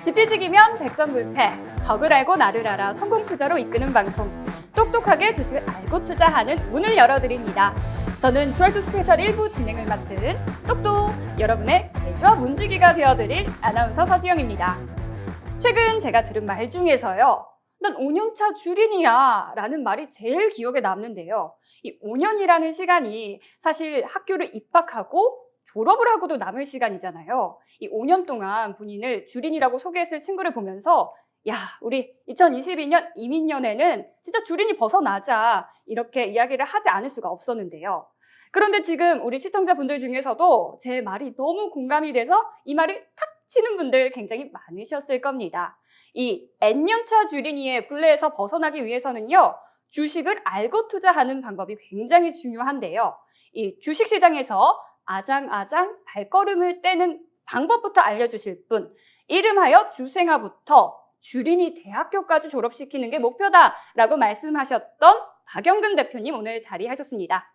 지필지기면 백전불패, 적을 알고 나를 알아 성공 투자로 이끄는 방송, 똑똑하게 주식을 알고 투자하는 문을 열어드립니다. 저는 주얼투 스페셜 1부 진행을 맡은 똑똑 여러분의 개주와 문지기가 되어드릴 아나운서 서지영입니다. 최근 제가 들은 말 중에서요, 난 5년차 주린이야 라는 말이 제일 기억에 남는데요. 이 5년이라는 시간이 사실 학교를 입학하고 졸업을 하고도 남을 시간이잖아요. 이 5년 동안 본인을 주린이라고 소개했을 친구를 보면서 야, 우리 2022년 이민년에는 진짜 주린이 벗어나자 이렇게 이야기를 하지 않을 수가 없었는데요. 그런데 지금 우리 시청자분들 중에서도 제 말이 너무 공감이 돼서 이 말을 탁 치는 분들 굉장히 많으셨을 겁니다. 이 N년차 주린이의 굴레에서 벗어나기 위해서는요, 주식을 알고 투자하는 방법이 굉장히 중요한데요. 이 주식시장에서 아장아장 발걸음을 떼는 방법부터 알려주실 분, 이름하여 주생아부터 주린이 대학교까지 졸업시키는 게 목표다라고 말씀하셨던 박영근 대표님 오늘 자리하셨습니다.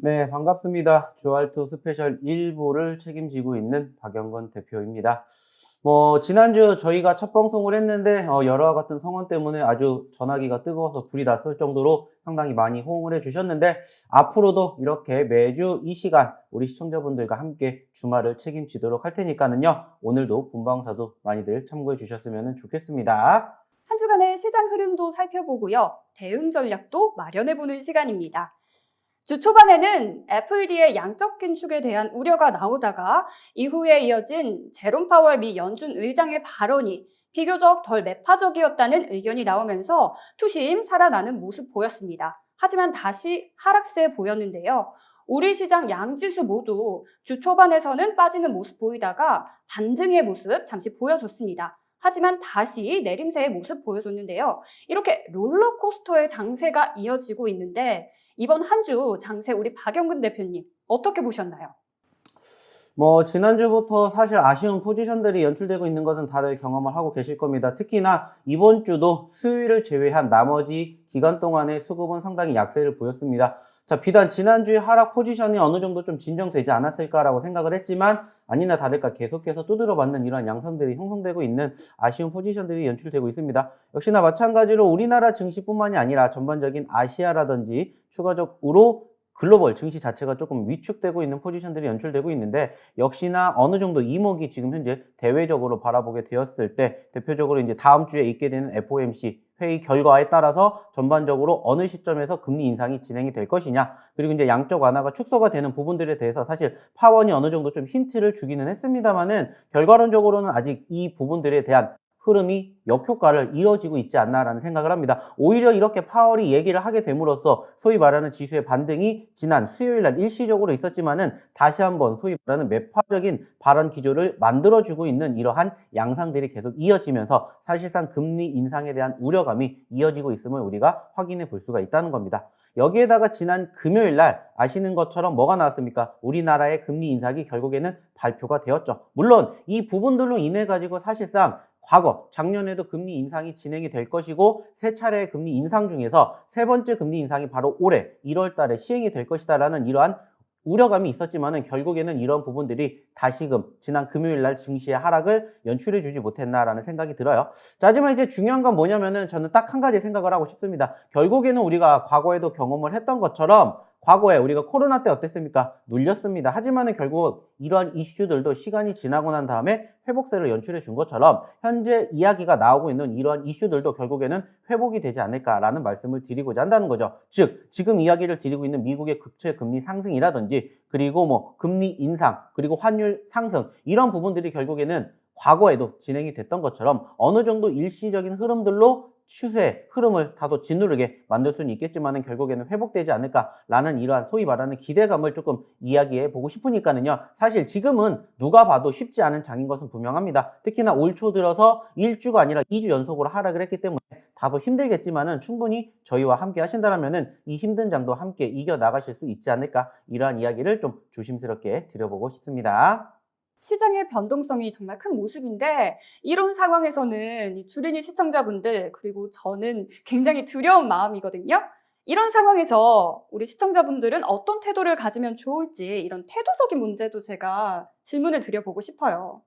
네, 반갑습니다. 주알투 스페셜 1부를 책임지고 있는 박영건 대표입니다. 지난주 저희가 첫 방송을 했는데, 여러와 같은 성원 때문에 아주 전화기가 뜨거워서 불이 났을 정도로 상당히 많이 호응을 해주셨는데, 앞으로도 이렇게 매주 이 시간 우리 시청자분들과 함께 주말을 책임지도록 할 테니까는요, 오늘도 본방사수 많이들 참고해 주셨으면 좋겠습니다. 한 주간의 시장 흐름도 살펴보고요. 대응 전략도 마련해보는 시간입니다. 주 초반에는 FED의 양적 긴축에 대한 우려가 나오다가 이후에 이어진 제롬 파월 미 연준 의장의 발언이 비교적 덜 매파적이었다는 의견이 나오면서 투심 살아나는 모습 보였습니다. 하지만 다시 하락세 보였는데요. 우리 시장 양지수 모두 주 초반에서는 빠지는 모습 보이다가 반등의 모습 잠시 보여줬습니다. 하지만 다시 내림세의 모습 보여줬는데요. 이렇게 롤러코스터의 장세가 이어지고 있는데 이번 한 주 장세 우리 박영근 대표님 어떻게 보셨나요? 지난주부터 사실 아쉬운 포지션들이 연출되고 있는 것은 다들 경험을 하고 계실 겁니다. 특히나 이번 주도 수요일을 제외한 나머지 기간 동안의 수급은 상당히 약세를 보였습니다. 자, 비단 지난주의 하락 포지션이 어느 정도 좀 진정되지 않았을까라고 생각을 했지만 아니나 다를까 계속해서 두드려 맞는 이러한 양상들이 형성되고 있는 아쉬운 포지션들이 연출되고 있습니다. 역시나 마찬가지로 우리나라 증시뿐만이 아니라 전반적인 아시아라든지 추가적으로 글로벌 증시 자체가 조금 위축되고 있는 포지션들이 연출되고 있는데 역시나 어느 정도 이목이 지금 현재 대외적으로 바라보게 되었을 때 대표적으로 이제 다음 주에 있게 되는 FOMC 회의 결과에 따라서 전반적으로 어느 시점에서 금리 인상이 진행이 될 것이냐, 그리고 이제 양적 완화가 축소가 되는 부분들에 대해서 사실 파원이 어느 정도 좀 힌트를 주기는 했습니다만은 결과론적으로는 아직 이 부분들에 대한 흐름이 역효과를 이어지고 있지 않나라는 생각을 합니다. 오히려 이렇게 파월이 얘기를 하게 됨으로써 소위 말하는 지수의 반등이 지난 수요일 날 일시적으로 있었지만은 다시 한번 소위 말하는 매파적인 발언 기조를 만들어주고 있는 이러한 양상들이 계속 이어지면서 사실상 금리 인상에 대한 우려감이 이어지고 있음을 우리가 확인해 볼 수가 있다는 겁니다. 여기에다가 지난 금요일 날 아시는 것처럼 뭐가 나왔습니까? 우리나라의 금리 인상이 결국에는 발표가 되었죠. 물론 이 부분들로 인해 가지고 사실상 과거 작년에도 금리 인상이 진행이 될 것이고 세 차례의 금리 인상 중에서 세 번째 금리 인상이 바로 올해 1월 달에 시행이 될 것이다라는 이러한 우려감이 있었지만은 결국에는 이런 부분들이 다시금 지난 금요일 날 증시의 하락을 연출해 주지 못했나라는 생각이 들어요. 자, 하지만 이제 중요한 건 뭐냐면은 저는 딱 한 가지 생각을 하고 싶습니다. 결국에는 우리가 과거에도 경험을 했던 것처럼 과거에 우리가 코로나 때 어땠습니까? 눌렸습니다. 하지만은 결국 이러한 이슈들도 시간이 지나고 난 다음에 회복세를 연출해 준 것처럼 현재 이야기가 나오고 있는 이러한 이슈들도 결국에는 회복이 되지 않을까라는 말씀을 드리고자 한다는 거죠. 즉, 지금 이야기를 드리고 있는 미국의 국채 금리 상승이라든지 그리고 금리 인상 그리고 환율 상승 이런 부분들이 결국에는 과거에도 진행이 됐던 것처럼 어느 정도 일시적인 흐름들로 추세, 흐름을 다소 짓누르게 만들 수는 있겠지만은 결국에는 회복되지 않을까라는 이러한 소위 말하는 기대감을 조금 이야기해 보고 싶으니까는요. 사실 지금은 누가 봐도 쉽지 않은 장인 것은 분명합니다. 특히나 올 초 들어서 1주가 아니라 2주 연속으로 하락을 했기 때문에 다소 힘들겠지만은 충분히 저희와 함께 하신다면은 이 힘든 장도 함께 이겨 나가실 수 있지 않을까, 이러한 이야기를 좀 조심스럽게 드려보고 싶습니다. 시장의 변동성이 정말 큰 모습인데 이런 상황에서는 이 주린이 시청자분들 그리고 저는 굉장히 두려운 마음이거든요. 이런 상황에서 우리 시청자분들은 어떤 태도를 가지면 좋을지 이런 태도적인 문제도 제가 질문을 드려보고 싶어요.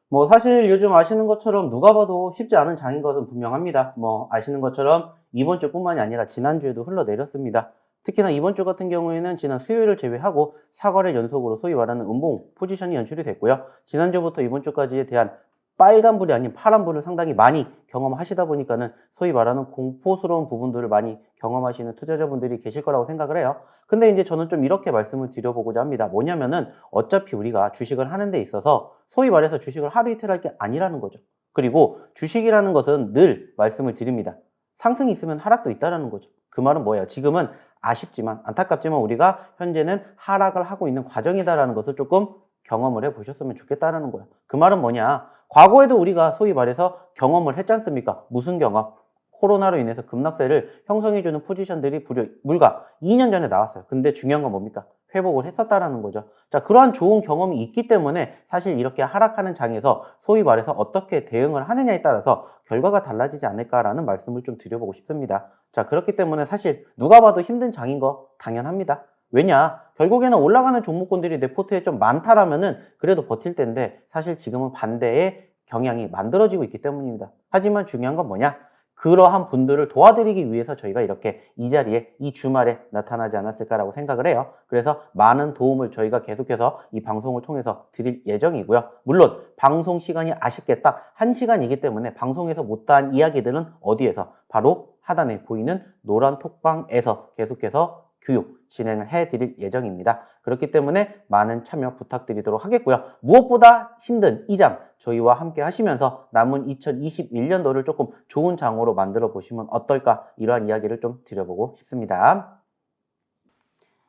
뭐 사실 요즘 아시는 것처럼 누가 봐도 쉽지 않은 장인 것은 분명합니다. 뭐 아시는 것처럼 이번 주뿐만이 아니라 지난주에도 흘러내렸습니다. 특히나 이번 주 같은 경우에는 지난 수요일을 제외하고 4거래 연속으로 소위 말하는 음봉 포지션이 연출이 됐고요. 지난주부터 이번 주까지에 대한 빨간불이 아닌 파란불을 상당히 많이 경험하시다 보니까는 소위 말하는 공포스러운 부분들을 많이 경험하시는 투자자분들이 계실 거라고 생각을 해요. 근데 이제 저는 좀 이렇게 말씀을 드려보고자 합니다. 뭐냐면은 어차피 우리가 주식을 하는 데 있어서 소위 말해서 주식을 하루 이틀 할 게 아니라는 거죠. 그리고 주식이라는 것은 늘 말씀을 드립니다. 상승이 있으면 하락도 있다라는 거죠. 그 말은 뭐예요? 지금은 아쉽지만 안타깝지만 우리가 현재는 하락을 하고 있는 과정이다라는 것을 조금 경험을 해보셨으면 좋겠다라는 거예요. 그 말은 뭐냐? 과거에도 우리가 소위 말해서 경험을 했지 않습니까? 무슨 경험? 코로나로 인해서 급락세를 형성해주는 포지션들이 불과 2년 전에 나왔어요. 근데 중요한 건 뭡니까? 회복을 했었다라는 거죠. 자, 그러한 좋은 경험이 있기 때문에 사실 이렇게 하락하는 장에서 소위 말해서 어떻게 대응을 하느냐에 따라서 결과가 달라지지 않을까라는 말씀을 좀 드려보고 싶습니다. 자, 그렇기 때문에 사실 누가 봐도 힘든 장인 거 당연합니다. 왜냐? 결국에는 올라가는 종목군들이 내 포트에 좀 많다라면은 그래도 버틸 텐데 사실 지금은 반대의 경향이 만들어지고 있기 때문입니다. 하지만 중요한 건 뭐냐? 그러한 분들을 도와드리기 위해서 저희가 이렇게 이 자리에 이 주말에 나타나지 않았을까라고 생각을 해요. 그래서 많은 도움을 저희가 계속해서 이 방송을 통해서 드릴 예정이고요. 물론 방송 시간이 아쉽게 딱 1시간이기 때문에 방송에서 못다한 이야기들은 어디에서? 바로 하단에 보이는 노란 톡방에서 계속해서 교육 진행을 해드릴 예정입니다. 그렇기 때문에 많은 참여 부탁드리도록 하겠고요. 무엇보다 힘든 이 장 저희와 함께 하시면서 남은 2021년도를 조금 좋은 장으로 만들어 보시면 어떨까, 이러한 이야기를 좀 드려보고 싶습니다.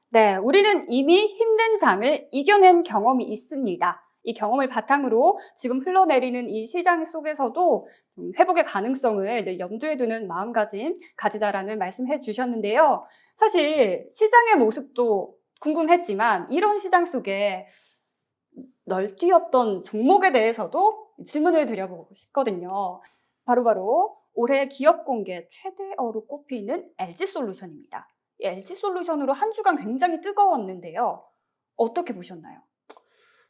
네, 우리는 이미 힘든 장을 이겨낸 경험이 있습니다. 이 경험을 바탕으로 지금 흘러내리는 이 시장 속에서도 좀 회복의 가능성을 늘 염두에 두는 마음가짐 가지자라는 말씀해 주셨는데요. 사실 시장의 모습도 궁금했지만 이런 시장 속에 널뛰었던 종목에 대해서도 질문을 드려보고 싶거든요. 바로바로 올해 기업 공개 최대어로 꼽히는 LG솔루션입니다. 이 LG솔루션으로 한 주간 굉장히 뜨거웠는데요. 어떻게 보셨나요?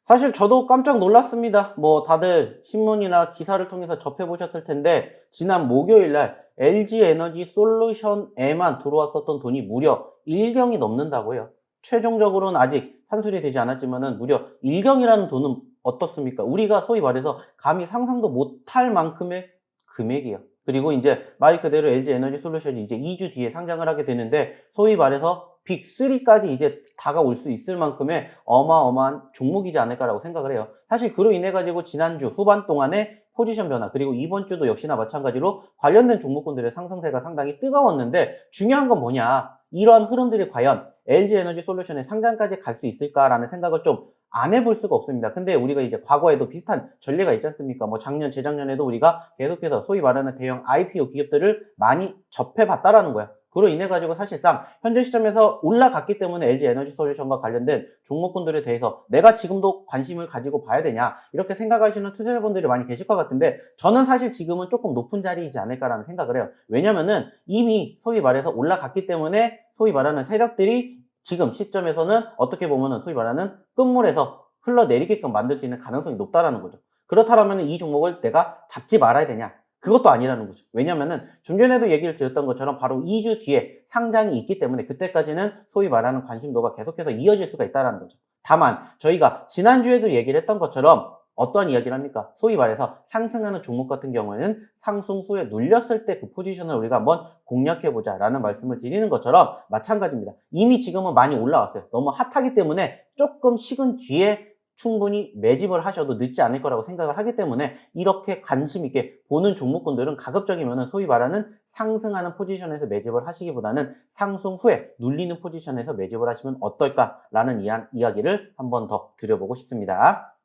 사실 저도 깜짝 놀랐습니다. 뭐 다들 신문이나 기사를 통해서 접해보셨을 텐데 지난 목요일 날 LG에너지솔루션에만 들어왔었던 돈이 무려 1경이 넘는다고요. 최종적으로는 아직 산술이 되지 않았지만은 무려 1경이라는 돈은 어떻습니까? 우리가 소위 말해서 감히 상상도 못할 만큼의 금액이에요. 그리고 이제 말 그대로 LG에너지솔루션이 이제 2주 뒤에 상장을 하게 되는데 소위 말해서 빅3까지 이제 다가올 수 있을 만큼의 어마어마한 종목이지 않을까라고 생각을 해요. 사실 그로 인해 가지고 지난주 후반 동안에 포지션 변화, 그리고 이번 주도 역시나 마찬가지로 관련된 종목군들의 상승세가 상당히 뜨거웠는데 중요한 건 뭐냐? 이러한 흐름들이 과연 LG에너지솔루션의 상장까지 갈 수 있을까라는 생각을 좀 안 해볼 수가 없습니다. 근데 우리가 이제 과거에도 비슷한 전례가 있지 않습니까? 뭐 작년, 재작년에도 우리가 계속해서 소위 말하는 대형 IPO 기업들을 많이 접해봤다라는 거야. 그로 인해 가지고 사실상 현재 시점에서 올라갔기 때문에 LG에너지솔루션과 관련된 종목군들에 대해서 내가 지금도 관심을 가지고 봐야 되냐, 이렇게 생각하시는 투자자분들이 많이 계실 것 같은데 저는 사실 지금은 조금 높은 자리이지 않을까라는 생각을 해요. 왜냐면은 이미 소위 말해서 올라갔기 때문에 소위 말하는 세력들이 지금 시점에서는 어떻게 보면은 소위 말하는 끝물에서 흘러내리게끔 만들 수 있는 가능성이 높다라는 거죠. 그렇다면 이 종목을 내가 잡지 말아야 되냐? 그것도 아니라는 거죠. 왜냐면은 좀 전에도 얘기를 드렸던 것처럼 바로 2주 뒤에 상장이 있기 때문에 그때까지는 소위 말하는 관심도가 계속해서 이어질 수가 있다는 거죠. 다만 저희가 지난주에도 얘기를 했던 것처럼 어떠한 이야기를 합니까? 소위 말해서 상승하는 종목 같은 경우에는 상승 후에 눌렸을 때 그 포지션을 우리가 한번 공략해보자 라는 말씀을 드리는 것처럼 마찬가지입니다. 이미 지금은 많이 올라왔어요. 너무 핫하기 때문에 조금 식은 뒤에 충분히 매집을 하셔도 늦지 않을 거라고 생각을 하기 때문에 이렇게 관심 있게 보는 종목군들은 가급적이면 소위 말하는 상승하는 포지션에서 매집을 하시기보다는 상승 후에 눌리는 포지션에서 매집을 하시면 어떨까라는 이야기를 한 번 더 드려보고 싶습니다.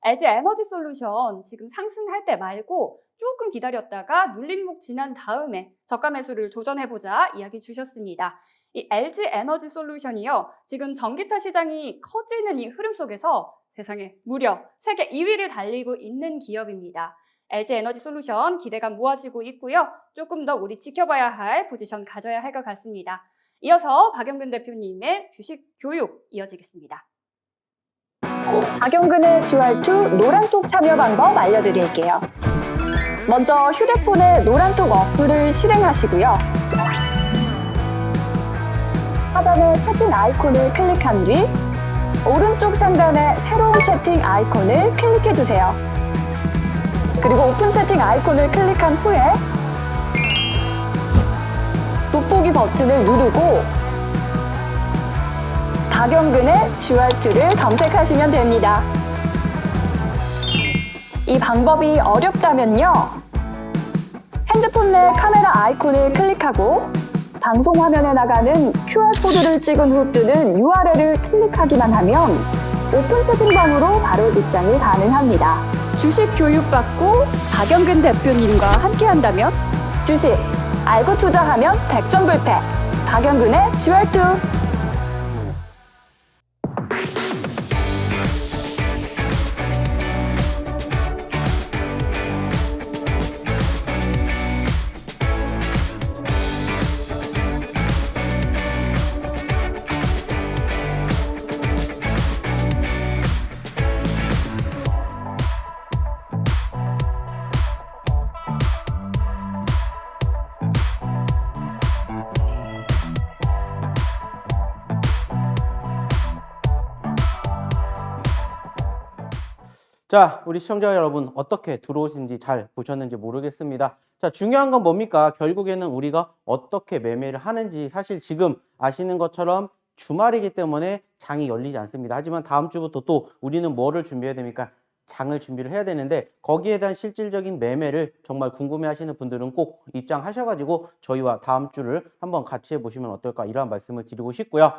LG 에너지 솔루션 지금 상승할 때 말고 조금 기다렸다가 눌림목 지난 다음에 저가 매수를 도전해보자 이야기 주셨습니다. 이 LG 에너지 솔루션이요. 지금 전기차 시장이 커지는 이 흐름 속에서 세상에 무려 세계 2위를 달리고 있는 기업입니다. LG 에너지 솔루션 기대감 모아지고 있고요. 조금 더 우리 지켜봐야 할 포지션 가져야 할 것 같습니다. 이어서 박영근 대표님의 주식 교육 이어지겠습니다. 박영근의 주알투 노란톡 참여 방법 알려드릴게요. 먼저 휴대폰에 노란톡 어플을 실행하시고요. 하단의 채팅 아이콘을 클릭한 뒤 오른쪽 상단의 새로운 채팅 아이콘을 클릭해주세요. 그리고 오픈 채팅 아이콘을 클릭한 후에 돋보기 버튼을 누르고 박영근의 주알투를 검색하시면 됩니다. 이 방법이 어렵다면요. 핸드폰 내 카메라 아이콘을 클릭하고 방송 화면에 나가는 QR코드를 찍은 후 뜨는 URL을 클릭하기만 하면 오픈 채팅방으로 바로 입장이 가능합니다. 주식 교육받고 박영근 대표님과 함께한다면 주식, 알고 투자하면 백전불패. 박영근의 주알투. 자, 우리 시청자 여러분 어떻게 들어오신지 잘 보셨는지 모르겠습니다. 자, 중요한 건 뭡니까? 결국에는 우리가 어떻게 매매를 하는지 사실 지금 아시는 것처럼 주말이기 때문에 장이 열리지 않습니다. 하지만 다음 주부터 또 우리는 뭐를 준비해야 됩니까? 장을 준비를 해야 되는데 거기에 대한 실질적인 매매를 정말 궁금해 하시는 분들은 꼭 입장하셔가지고 저희와 다음 주를 한번 같이 해보시면 어떨까 이러한 말씀을 드리고 싶고요.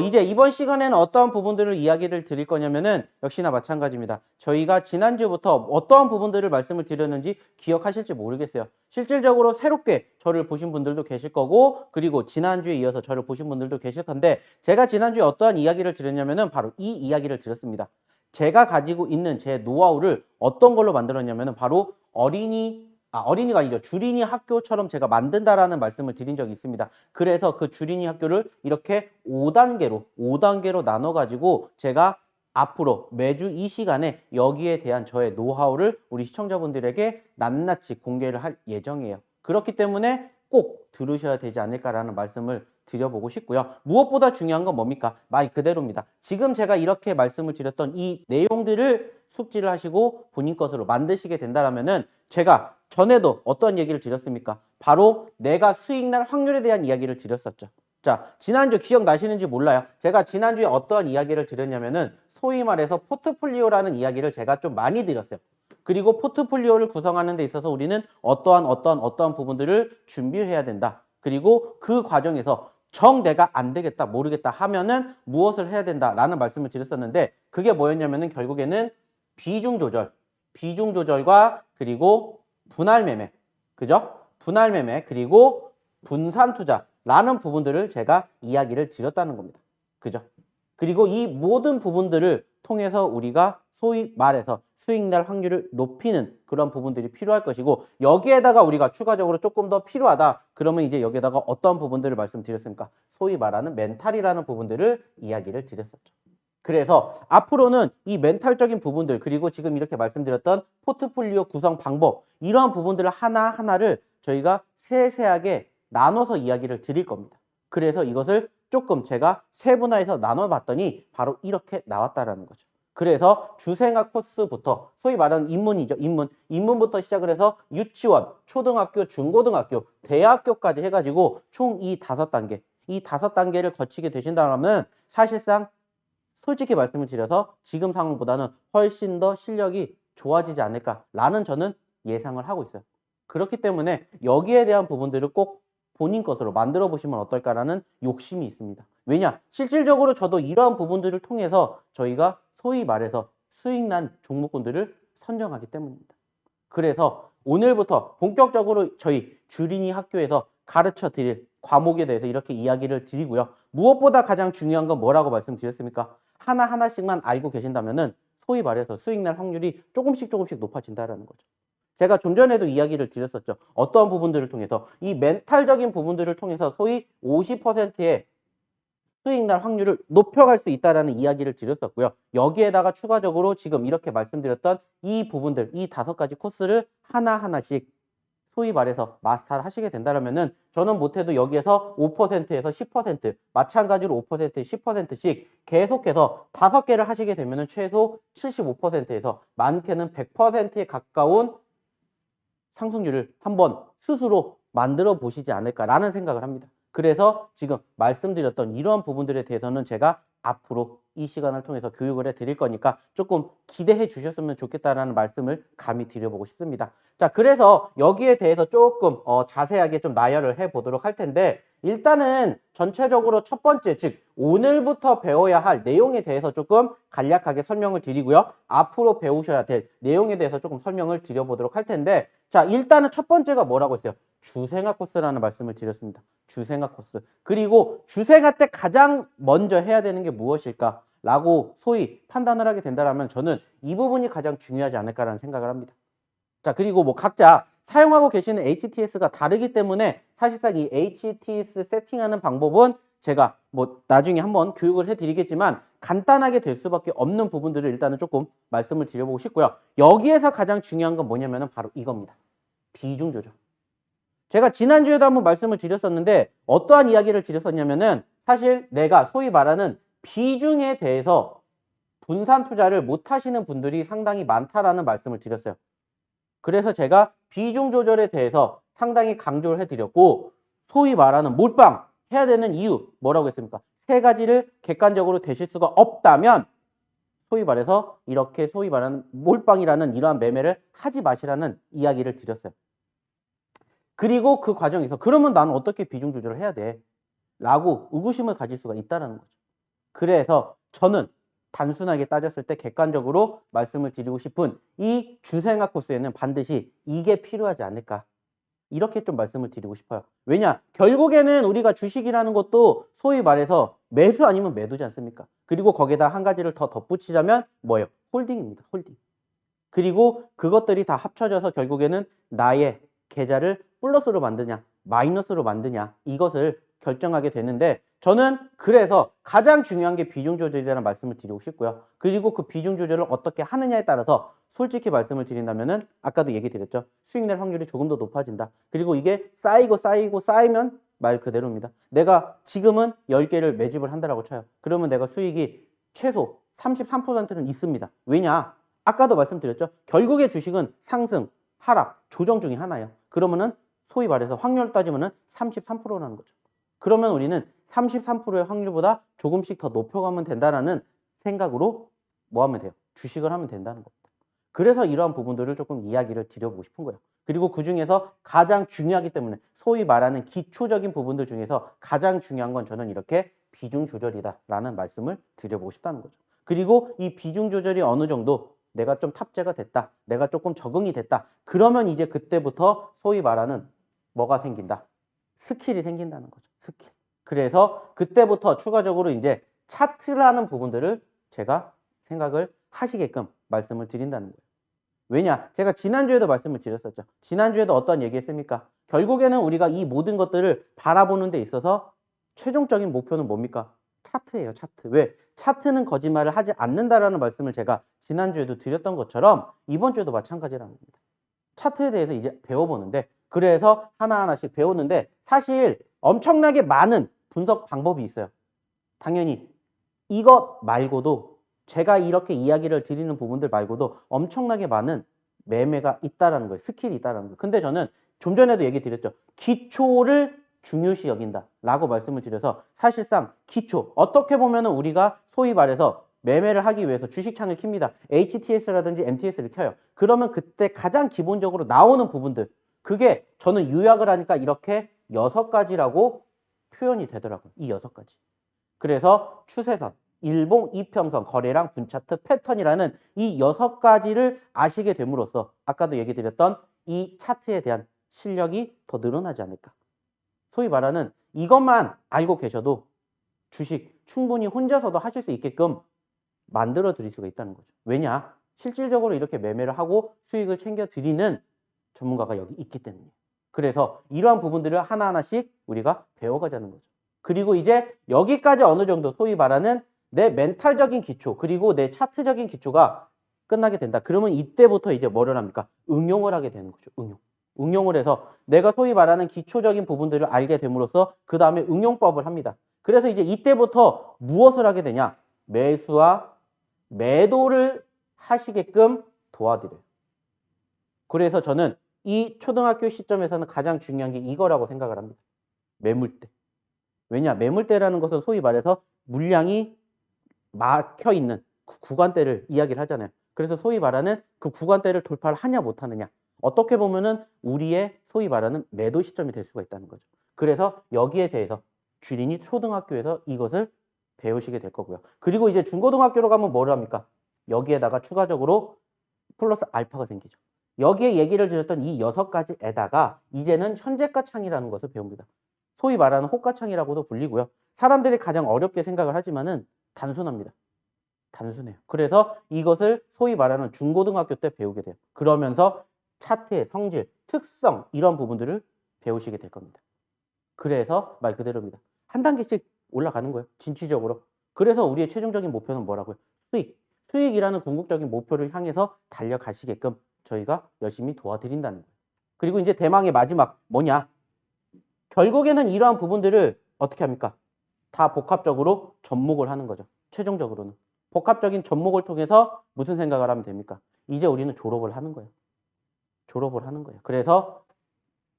이제 이번 시간에는 어떠한 부분들을 이야기를 드릴 거냐면은 역시나 마찬가지입니다. 저희가 지난주부터 어떠한 부분들을 말씀을 드렸는지 기억하실지 모르겠어요. 실질적으로 새롭게 저를 보신 분들도 계실 거고 그리고 지난주에 이어서 저를 보신 분들도 계실 건데 제가 지난주에 어떠한 이야기를 드렸냐면은 바로 이 이야기를 드렸습니다. 제가 가지고 있는 제 노하우를 어떤 걸로 만들었냐면은 바로 어린이가 아니죠. 주린이 학교처럼 제가 만든다라는 말씀을 드린 적이 있습니다. 그래서 그 주린이 학교를 이렇게 5단계로 나눠가지고 제가 앞으로 매주 이 시간에 여기에 대한 저의 노하우를 우리 시청자분들에게 낱낱이 공개를 할 예정이에요. 그렇기 때문에 꼭 들으셔야 되지 않을까라는 말씀을 드려보고 싶고요. 무엇보다 중요한 건 뭡니까? 말 그대로입니다. 지금 제가 이렇게 말씀을 드렸던 이 내용들을 숙지를 하시고 본인 것으로 만드시게 된다면은 제가 전에도 어떤 얘기를 드렸습니까? 바로 내가 수익 날 확률에 대한 이야기를 드렸었죠. 자, 지난주 기억나시는지 몰라요. 제가 지난주에 어떠한 이야기를 드렸냐면은 소위 말해서 포트폴리오라는 이야기를 제가 좀 많이 드렸어요. 그리고 포트폴리오를 구성하는 데 있어서 우리는 어떠한 부분들을 준비해야 된다. 그리고 그 과정에서 내가 안 되겠다, 모르겠다 하면은 무엇을 해야 된다라는 말씀을 드렸었는데 그게 뭐였냐면은 결국에는 비중 조절과 그리고 분할 매매, 그죠? 분할 매매 그리고 분산 투자라는 부분들을 제가 이야기를 드렸다는 겁니다. 그죠? 그리고 이 모든 부분들을 통해서 우리가 소위 말해서 수익 날 확률을 높이는 그런 부분들이 필요할 것이고 여기에다가 우리가 추가적으로 조금 더 필요하다. 그러면 이제 여기에다가 어떤 부분들을 말씀드렸습니까? 소위 말하는 멘탈이라는 부분들을 이야기를 드렸었죠. 그래서 앞으로는 이 멘탈적인 부분들 그리고 지금 이렇게 말씀드렸던 포트폴리오 구성 방법 이러한 부분들을 하나하나를 저희가 세세하게 나눠서 이야기를 드릴 겁니다. 그래서 이것을 조금 제가 세분화해서 나눠봤더니 바로 이렇게 나왔다라는 거죠. 그래서 주생학 코스부터 소위 말하는 입문이죠. 입문부터 시작을 해서 유치원, 초등학교, 중고등학교, 대학교까지 해가지고 총 이 5단계를 거치게 되신다면 사실상 솔직히 말씀을 드려서 지금 상황보다는 훨씬 더 실력이 좋아지지 않을까라는 저는 예상을 하고 있어요. 그렇기 때문에 여기에 대한 부분들을 꼭 본인 것으로 만들어 보시면 어떨까라는 욕심이 있습니다. 왜냐? 실질적으로 저도 이러한 부분들을 통해서 저희가 소위 말해서 수익난 종목군들을 선정하기 때문입니다. 그래서 오늘부터 본격적으로 저희 주린이 학교에서 가르쳐 드릴 과목에 대해서 이렇게 이야기를 드리고요. 무엇보다 가장 중요한 건 뭐라고 말씀드렸습니까? 하나하나씩만 알고 계신다면은 소위 말해서 수익날 확률이 조금씩 높아진다라는 거죠. 제가 좀 전에도 이야기를 드렸었죠. 어떠한 부분들을 통해서 이 멘탈적인 부분들을 통해서 소위 50%의 수익날 확률을 높여갈 수 있다라는 이야기를 드렸었고요. 여기에다가 추가적으로 지금 이렇게 말씀드렸던 이 부분들, 이 5가지 코스를 하나하나씩 소위 말해서 마스터를 하시게 된다면은 저는 못해도 여기에서 5%에서 10%, 마찬가지로 5%, 10%씩 계속해서 5개를 하시게 되면은 최소 75%에서 많게는 100%에 가까운 상승률을 한번 스스로 만들어 보시지 않을까라는 생각을 합니다. 그래서 지금 말씀드렸던 이러한 부분들에 대해서는 제가 앞으로 이 시간을 통해서 교육을 해드릴 거니까 조금 기대해 주셨으면 좋겠다라는 말씀을 감히 드려보고 싶습니다. 자, 그래서 여기에 대해서 조금 자세하게 좀 나열을 해보도록 할 텐데 일단은 전체적으로 첫 번째, 즉 오늘부터 배워야 할 내용에 대해서 조금 간략하게 설명을 드리고요. 앞으로 배우셔야 될 내용에 대해서 조금 설명을 드려보도록 할 텐데 자, 일단은 첫 번째가 뭐라고 했어요? 주생학 코스라는 말씀을 드렸습니다. 주생학 코스. 그리고 주생학 때 가장 먼저 해야 되는 게 무엇일까? 라고 소위 판단을 하게 된다면 저는 이 부분이 가장 중요하지 않을까라는 생각을 합니다. 자, 그리고 뭐 각자 사용하고 계시는 HTS가 다르기 때문에 사실상 이 HTS 세팅하는 방법은 제가 뭐 나중에 한번 교육을 해드리겠지만 간단하게 될 수밖에 없는 부분들을 일단은 조금 말씀을 드려보고 싶고요. 여기에서 가장 중요한 건 뭐냐면은 바로 이겁니다. 비중 조절. 제가 지난주에도 한번 말씀을 드렸었는데 어떠한 이야기를 드렸었냐면은 사실 내가 소위 말하는 비중에 대해서 분산 투자를 못 하시는 분들이 상당히 많다라는 말씀을 드렸어요. 그래서 제가 비중 조절에 대해서 상당히 강조를 해드렸고 소위 말하는 몰빵 해야 되는 이유 뭐라고 했습니까? 3가지를 객관적으로 되실 수가 없다면 소위 말해서 이렇게 소위 말하는 몰빵이라는 이러한 매매를 하지 마시라는 이야기를 드렸어요. 그리고 그 과정에서 그러면 나는 어떻게 비중 조절을 해야 돼? 라고 의구심을 가질 수가 있다는 거죠. 그래서 저는 단순하게 따졌을 때 객관적으로 말씀을 드리고 싶은 이 주생학 코스에는 반드시 이게 필요하지 않을까. 이렇게 좀 말씀을 드리고 싶어요. 왜냐? 결국에는 우리가 주식이라는 것도 소위 말해서 매수 아니면 매도지 않습니까? 그리고 거기에다 한 가지를 더 덧붙이자면 뭐예요? 홀딩입니다. 홀딩. 그리고 그것들이 다 합쳐져서 결국에는 나의 계좌를 플러스로 만드냐, 마이너스로 만드냐 이것을 결정하게 되는데 저는 그래서 가장 중요한 게 비중 조절이라는 말씀을 드리고 싶고요. 그리고 그 비중 조절을 어떻게 하느냐에 따라서 솔직히 말씀을 드린다면은 아까도 얘기 드렸죠. 수익 낼 확률이 조금 더 높아진다. 그리고 이게 쌓이면 말 그대로입니다. 내가 지금은 10개를 매집을 한다라고 쳐요. 그러면 내가 수익이 최소 33%는 있습니다. 왜냐? 아까도 말씀드렸죠. 결국에 주식은 상승, 하락, 조정 중에 하나예요. 그러면은 소위 말해서 확률 따지면은 33%라는 거죠. 그러면 우리는 33%의 확률보다 조금씩 더 높여가면 된다라는 생각으로 뭐 하면 돼요? 주식을 하면 된다는 겁니다. 그래서 이러한 부분들을 조금 이야기를 드려보고 싶은 거예요. 그리고 그 중에서 가장 중요하기 때문에 소위 말하는 기초적인 부분들 중에서 가장 중요한 건 저는 이렇게 비중 조절이다라는 말씀을 드려보고 싶다는 거죠. 그리고 이 비중 조절이 어느 정도 내가 좀 탑재가 됐다. 내가 조금 적응이 됐다. 그러면 이제 그때부터 소위 말하는 뭐가 생긴다? 스킬이 생긴다는 거죠. 스킬. 그래서 그때부터 추가적으로 이제 차트라는 부분들을 제가 생각을 하시게끔 말씀을 드린다는 거예요. 왜냐? 제가 지난주에도 말씀을 드렸었죠. 지난주에도 어떤 얘기 했습니까? 결국에는 우리가 이 모든 것들을 바라보는 데 있어서 최종적인 목표는 뭡니까? 차트예요, 차트. 왜? 차트는 거짓말을 하지 않는다라는 말씀을 제가 지난주에도 드렸던 것처럼 이번 주에도 마찬가지라는 겁니다. 차트에 대해서 이제 배워보는데 그래서 하나하나씩 배우는데 사실 엄청나게 많은 분석 방법이 있어요. 당연히 이것 말고도 제가 이렇게 이야기를 드리는 부분들 말고도 엄청나게 많은 매매가 있다라는 거예요. 스킬이 있다라는 거예요. 근데 저는 좀 전에도 얘기 드렸죠. 기초를 중요시 여긴다 라고 말씀을 드려서 사실상 기초 어떻게 보면 우리가 소위 말해서 매매를 하기 위해서 주식창을 킵니다. HTS라든지 MTS를 켜요. 그러면 그때 가장 기본적으로 나오는 부분들, 그게 저는 요약을 하니까 이렇게 6가지라고 표현이 되더라고요. 이 6가지. 그래서 추세선, 일봉, 이평선, 거래량, 분차트, 패턴이라는 이 6가지를 아시게 됨으로써 아까도 얘기 드렸던 이 차트에 대한 실력이 더 늘어나지 않을까. 소위 말하는 이것만 알고 계셔도 주식 충분히 혼자서도 하실 수 있게끔 만들어 드릴 수가 있다는 거죠. 왜냐? 실질적으로 이렇게 매매를 하고 수익을 챙겨 드리는 전문가가 여기 있기 때문이에요. 그래서 이러한 부분들을 하나하나씩 우리가 배워가자는 거죠. 그리고 이제 여기까지 어느 정도 소위 말하는 내 멘탈적인 기초, 그리고 내 차트적인 기초가 끝나게 된다. 그러면 이때부터 이제 뭐를 합니까? 응용을 하게 되는 거죠. 응용을 해서 내가 소위 말하는 기초적인 부분들을 알게 됨으로써 그 다음에 응용법을 합니다. 그래서 이제 이때부터 무엇을 하게 되냐? 매수와 매도를 하시게끔 도와드려요. 그래서 저는 이 초등학교 시점에서는 가장 중요한 게 이거라고 생각을 합니다. 매물대. 왜냐? 매물대라는 것은 소위 말해서 물량이 막혀있는 그 구간대를 이야기를 하잖아요. 그래서 소위 말하는 그 구간대를 돌파를 하냐 못하느냐. 어떻게 보면은 우리의 소위 말하는 매도 시점이 될 수가 있다는 거죠. 그래서 여기에 대해서 주린이 초등학교에서 이것을 배우시게 될 거고요. 그리고 이제 중고등학교로 가면 뭐를 합니까? 여기에다가 추가적으로 플러스 알파가 생기죠. 여기에 얘기를 드렸던 이 6가지에다가 이제는 현재가 창이라는 것을 배웁니다. 소위 말하는 호가창이라고도 불리고요. 사람들이 가장 어렵게 생각을 하지만은 단순합니다. 단순해요. 그래서 이것을 소위 말하는 중고등학교 때 배우게 돼요. 그러면서 차트의 성질, 특성 이런 부분들을 배우시게 될 겁니다. 그래서 말 그대로입니다. 한 단계씩 올라가는 거예요. 진취적으로. 그래서 우리의 최종적인 목표는 뭐라고요? 수익이라는 궁극적인 목표를 향해서 달려가시게끔 저희가 열심히 도와드린다는 거예요. 그리고 이제 대망의 마지막 뭐냐? 결국에는 이러한 부분들을 어떻게 합니까? 다 복합적으로 접목을 하는 거죠. 최종적으로는. 복합적인 접목을 통해서 무슨 생각을 하면 됩니까? 이제 우리는 졸업을 하는 거예요. 졸업을 하는 거예요. 그래서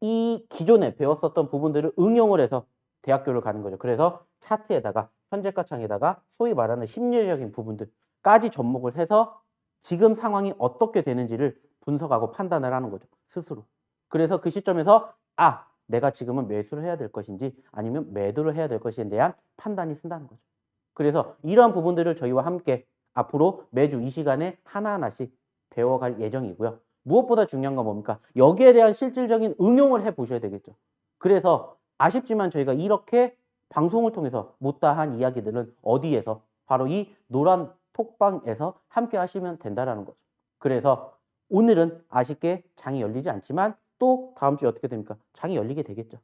이 기존에 배웠었던 부분들을 응용을 해서 대학교를 가는 거죠. 그래서 차트에다가 현재가 창에다가 소위 말하는 심리적인 부분들까지 접목을 해서 지금 상황이 어떻게 되는지를 분석하고 판단을 하는 거죠. 스스로. 그래서 그 시점에서 내가 지금은 매수를 해야 될 것인지 아니면 매도를 해야 될 것인지에 대한 판단이 쓴다는 거죠. 그래서 이러한 부분들을 저희와 함께 앞으로 매주 이 시간에 하나하나씩 배워갈 예정이고요. 무엇보다 중요한 건 뭡니까? 여기에 대한 실질적인 응용을 해보셔야 되겠죠. 그래서 아쉽지만 저희가 이렇게 방송을 통해서 못다한 이야기들은 어디에서? 바로 이 노란 톡방에서 함께 하시면 된다는 거죠. 그래서 오늘은 아쉽게 장이 열리지 않지만 또 다음 주에 어떻게 됩니까? 장이 열리게 되겠죠.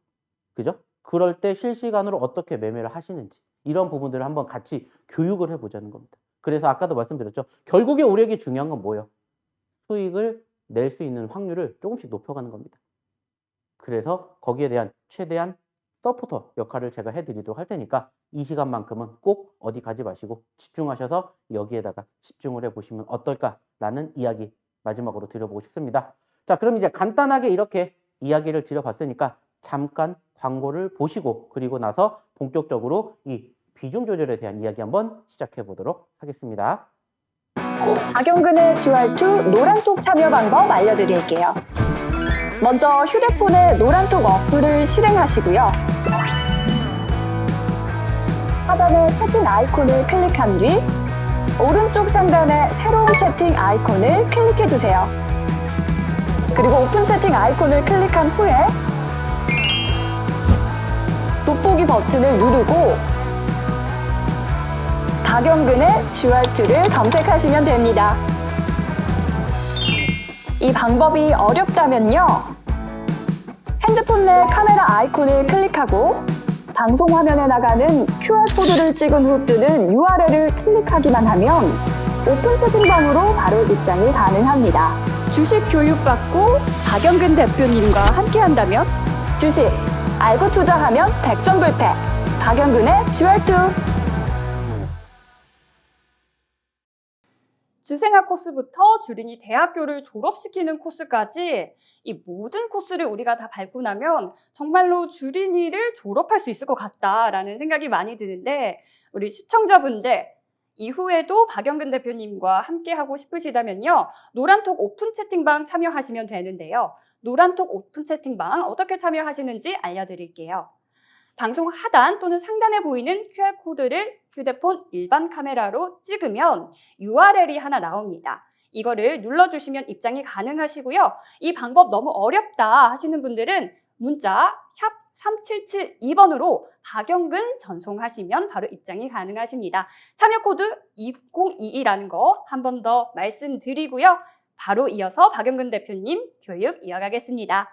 그죠? 그럴 때 실시간으로 어떻게 매매를 하시는지 이런 부분들을 한번 같이 교육을 해보자는 겁니다. 그래서 아까도 말씀드렸죠. 결국에 우리에게 중요한 건 뭐예요? 수익을 낼 수 있는 확률을 조금씩 높여가는 겁니다. 그래서 거기에 대한 최대한 서포터 역할을 제가 해드리도록 할 테니까 이 시간만큼은 꼭 어디 가지 마시고 집중하셔서 여기에다가 집중을 해보시면 어떨까라는 이야기 마지막으로 드려보고 싶습니다. 자, 그럼 이제 간단하게 이렇게 이야기를 드려봤으니까 잠깐 광고를 보시고 그리고 나서 본격적으로 이 비중 조절에 대한 이야기 한번 시작해 보도록 하겠습니다. 박영근의 주알투 노란톡 참여 방법 알려드릴게요. 먼저 휴대폰에 노란톡 어플을 실행하시고요. 하단의 채팅 아이콘을 클릭한 뒤 오른쪽 상단에 새로운 채팅 아이콘을 클릭해주세요. 그리고 오픈 채팅 아이콘을 클릭한 후에 돋보기 버튼을 누르고 박영근의 주알투를 검색하시면 됩니다. 이 방법이 어렵다면요. 핸드폰 내 카메라 아이콘을 클릭하고 방송 화면에 나가는 QR코드를 찍은 후 뜨는 URL을 클릭하기만 하면 오픈 채팅방으로 바로 입장이 가능합니다. 주식 교육받고 박영근 대표님과 함께한다면 주식, 알고 투자하면 백전불패. 박영근의 주알투. 주생학 코스부터 주린이 대학교를 졸업시키는 코스까지 이 모든 코스를 우리가 다 밟고 나면 정말로 주린이를 졸업할 수 있을 것 같다라는 생각이 많이 드는데 우리 시청자분들 이후에도 박영근 대표님과 함께 하고 싶으시다면요. 노란톡 오픈 채팅방 참여하시면 되는데요. 노란톡 오픈 채팅방 어떻게 참여하시는지 알려드릴게요. 방송 하단 또는 상단에 보이는 QR코드를 휴대폰 일반 카메라로 찍으면 URL이 하나 나옵니다. 이거를 눌러주시면 입장이 가능하시고요. 이 방법 너무 어렵다 하시는 분들은 문자 샵 3772번으로 박영근 전송하시면 바로 입장이 가능하십니다. 참여 코드 2022라는 거 한 번 더 말씀드리고요. 바로 이어서 박영근 대표님 교육 이어가겠습니다.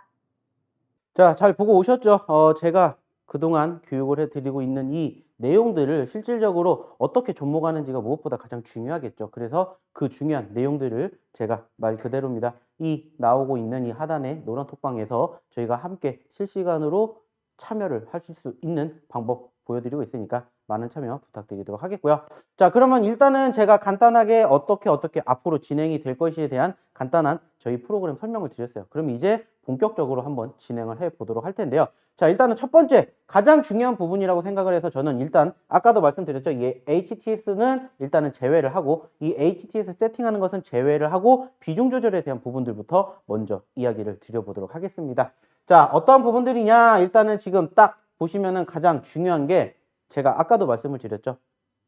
자, 잘 보고 오셨죠? 제가 그동안 교육을 해드리고 있는 이 내용들을 실질적으로 어떻게 접목하는지가 무엇보다 가장 중요하겠죠. 그래서 그 중요한 내용들을 제가 말 그대로입니다. 이 나오고 있는 이 하단의 노란 톡방에서 저희가 함께 실시간으로 참여를 하실 수 있는 방법 보여드리고 있으니까 많은 참여 부탁드리도록 하겠고요. 자, 그러면 일단은 제가 간단하게 어떻게 앞으로 진행이 될 것에 대한 간단한 저희 프로그램 설명을 드렸어요. 그럼 이제 본격적으로 한번 진행을 해 보도록 할 텐데요. 자, 일단은 첫 번째 가장 중요한 부분이라고 생각을 해서 저는 일단 아까도 말씀드렸죠. 이 HTS는 일단은 제외를 하고 이 HTS 세팅하는 것은 제외를 하고 비중 조절에 대한 부분들부터 먼저 이야기를 드려보도록 하겠습니다. 자, 어떠한 부분들이냐? 일단은 지금 딱 보시면은 가장 중요한 게 제가 아까도 말씀을 드렸죠.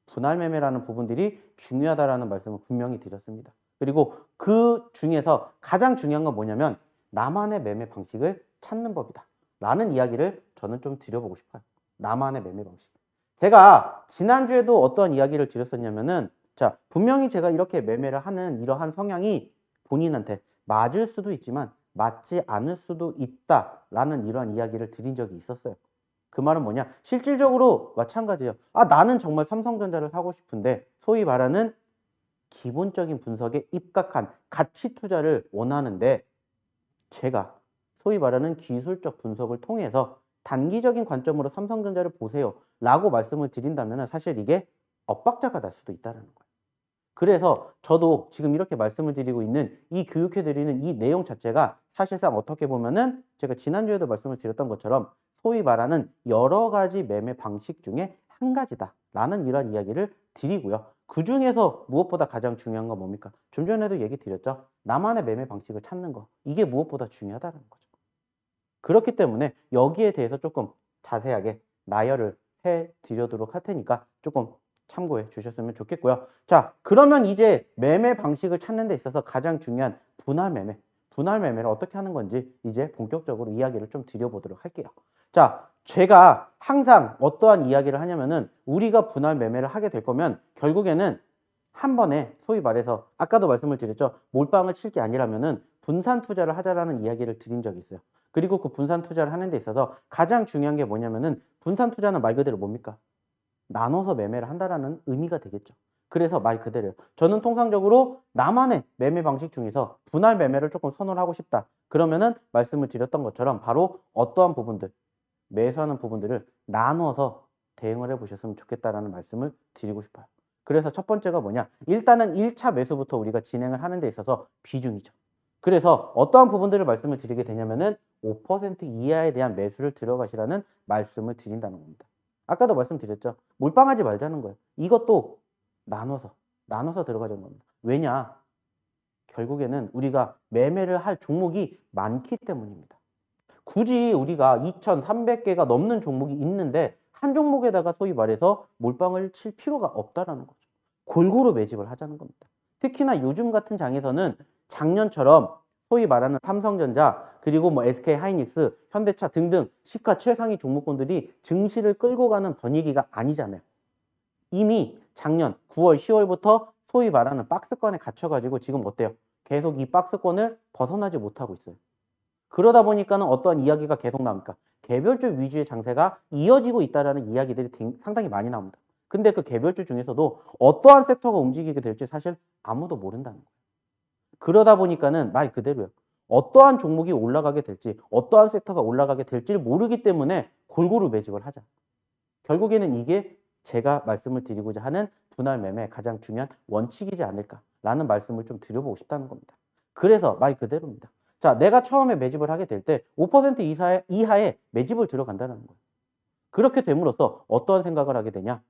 분할 매매라는 부분들이 중요하다라는 말씀을 분명히 드렸습니다. 그리고 그 중에서 가장 중요한 건 뭐냐면 나만의 매매 방식을 찾는 법이다 라는 이야기를 저는 좀 드려보고 싶어요. 나만의 매매 방식. 제가 지난주에도 어떤 이야기를 드렸었냐면은 자, 분명히 제가 이렇게 매매를 하는 이러한 성향이 본인한테 맞을 수도 있지만 맞지 않을 수도 있다라는 이러한 이야기를 드린 적이 있었어요. 그 말은 뭐냐? 실질적으로 마찬가지예요. 아, 나는 정말 삼성전자를 사고 싶은데 소위 말하는 기본적인 분석에 입각한 가치 투자를 원하는데 제가 소위 말하는 기술적 분석을 통해서 단기적인 관점으로 삼성전자를 보세요 라고 말씀을 드린다면 사실 이게 엇박자가 날 수도 있다는 거예요. 그래서 저도 지금 이렇게 말씀을 드리고 있는 이 교육해드리는 이 내용 자체가 사실상 어떻게 보면은 제가 지난주에도 말씀을 드렸던 것처럼 소위 말하는 여러 가지 매매 방식 중에 한 가지다 라는 이런 이야기를 드리고요. 그 중에서 무엇보다 가장 중요한 건 뭡니까? 좀 전에도 얘기 드렸죠. 나만의 매매 방식을 찾는 거. 이게 무엇보다 중요하다는 거죠. 그렇기 때문에 여기에 대해서 조금 자세하게 나열을 해 드리도록 할 테니까 조금 참고해 주셨으면 좋겠고요. 자, 그러면 이제 매매 방식을 찾는 데 있어서 가장 중요한 분할 매매. 분할 매매를 어떻게 하는 건지 이제 본격적으로 이야기를 좀 드려보도록 할게요. 자, 제가 항상 어떠한 이야기를 하냐면은 우리가 분할 매매를 하게 될 거면 결국에는 한 번에 소위 말해서 아까도 말씀을 드렸죠. 몰빵을 칠 게 아니라면은 분산 투자를 하자라는 이야기를 드린 적이 있어요. 그리고 그 분산 투자를 하는 데 있어서 가장 중요한 게 뭐냐면은 분산 투자는 말 그대로 뭡니까? 나눠서 매매를 한다라는 의미가 되겠죠. 그래서 말 그대로요. 저는 통상적으로 나만의 매매 방식 중에서 분할 매매를 조금 선호를 하고 싶다. 그러면은 말씀을 드렸던 것처럼 바로 어떠한 부분들, 매수하는 부분들을 나눠서 대응을 해보셨으면 좋겠다라는 말씀을 드리고 싶어요. 그래서 첫 번째가 뭐냐? 일단은 1차 매수부터 우리가 진행을 하는 데 있어서 비중이죠. 그래서 어떠한 부분들을 말씀을 드리게 되냐면은 5% 이하에 대한 매수를 들어가시라는 말씀을 드린다는 겁니다. 아까도 말씀드렸죠. 몰빵하지 말자는 거예요. 이것도 나눠서 들어가자는 겁니다. 왜냐? 결국에는 우리가 매매를 할 종목이 많기 때문입니다. 굳이 우리가 2,300개가 넘는 종목이 있는데 한 종목에다가 소위 말해서 몰빵을 칠 필요가 없다라는 거죠. 골고루 매집을 하자는 겁니다. 특히나 요즘 같은 장에서는 작년처럼 소위 말하는 삼성전자 그리고 뭐 SK하이닉스, 현대차 등등 시가 최상위 종목군들이 증시를 끌고 가는 분위기가 아니잖아요. 이미 작년 9월, 10월부터 소위 말하는 박스권에 갇혀가지고 지금 어때요? 계속 이 박스권을 벗어나지 못하고 있어요. 그러다 보니까는 어떠한 이야기가 계속 나옵니까? 개별주 위주의 장세가 이어지고 있다는 이야기들이 상당히 많이 나옵니다. 근데 그 개별주 중에서도 어떠한 섹터가 움직이게 될지 사실 아무도 모른다는 거예요. 그러다 보니까는 말 그대로요. 어떠한 종목이 올라가게 될지, 어떠한 섹터가 올라가게 될지를 모르기 때문에 골고루 매집을 하자. 결국에는 이게 제가 말씀을 드리고자 하는 분할 매매의 가장 중요한 원칙이지 않을까라는 말씀을 좀 드려보고 싶다는 겁니다. 그래서 말 그대로입니다. 자, 내가 처음에 매집을 하게 될 때 5% 이하의 매집을 들어간다는 거예요. 그렇게 됨으로써 어떠한 생각을 하게 되냐?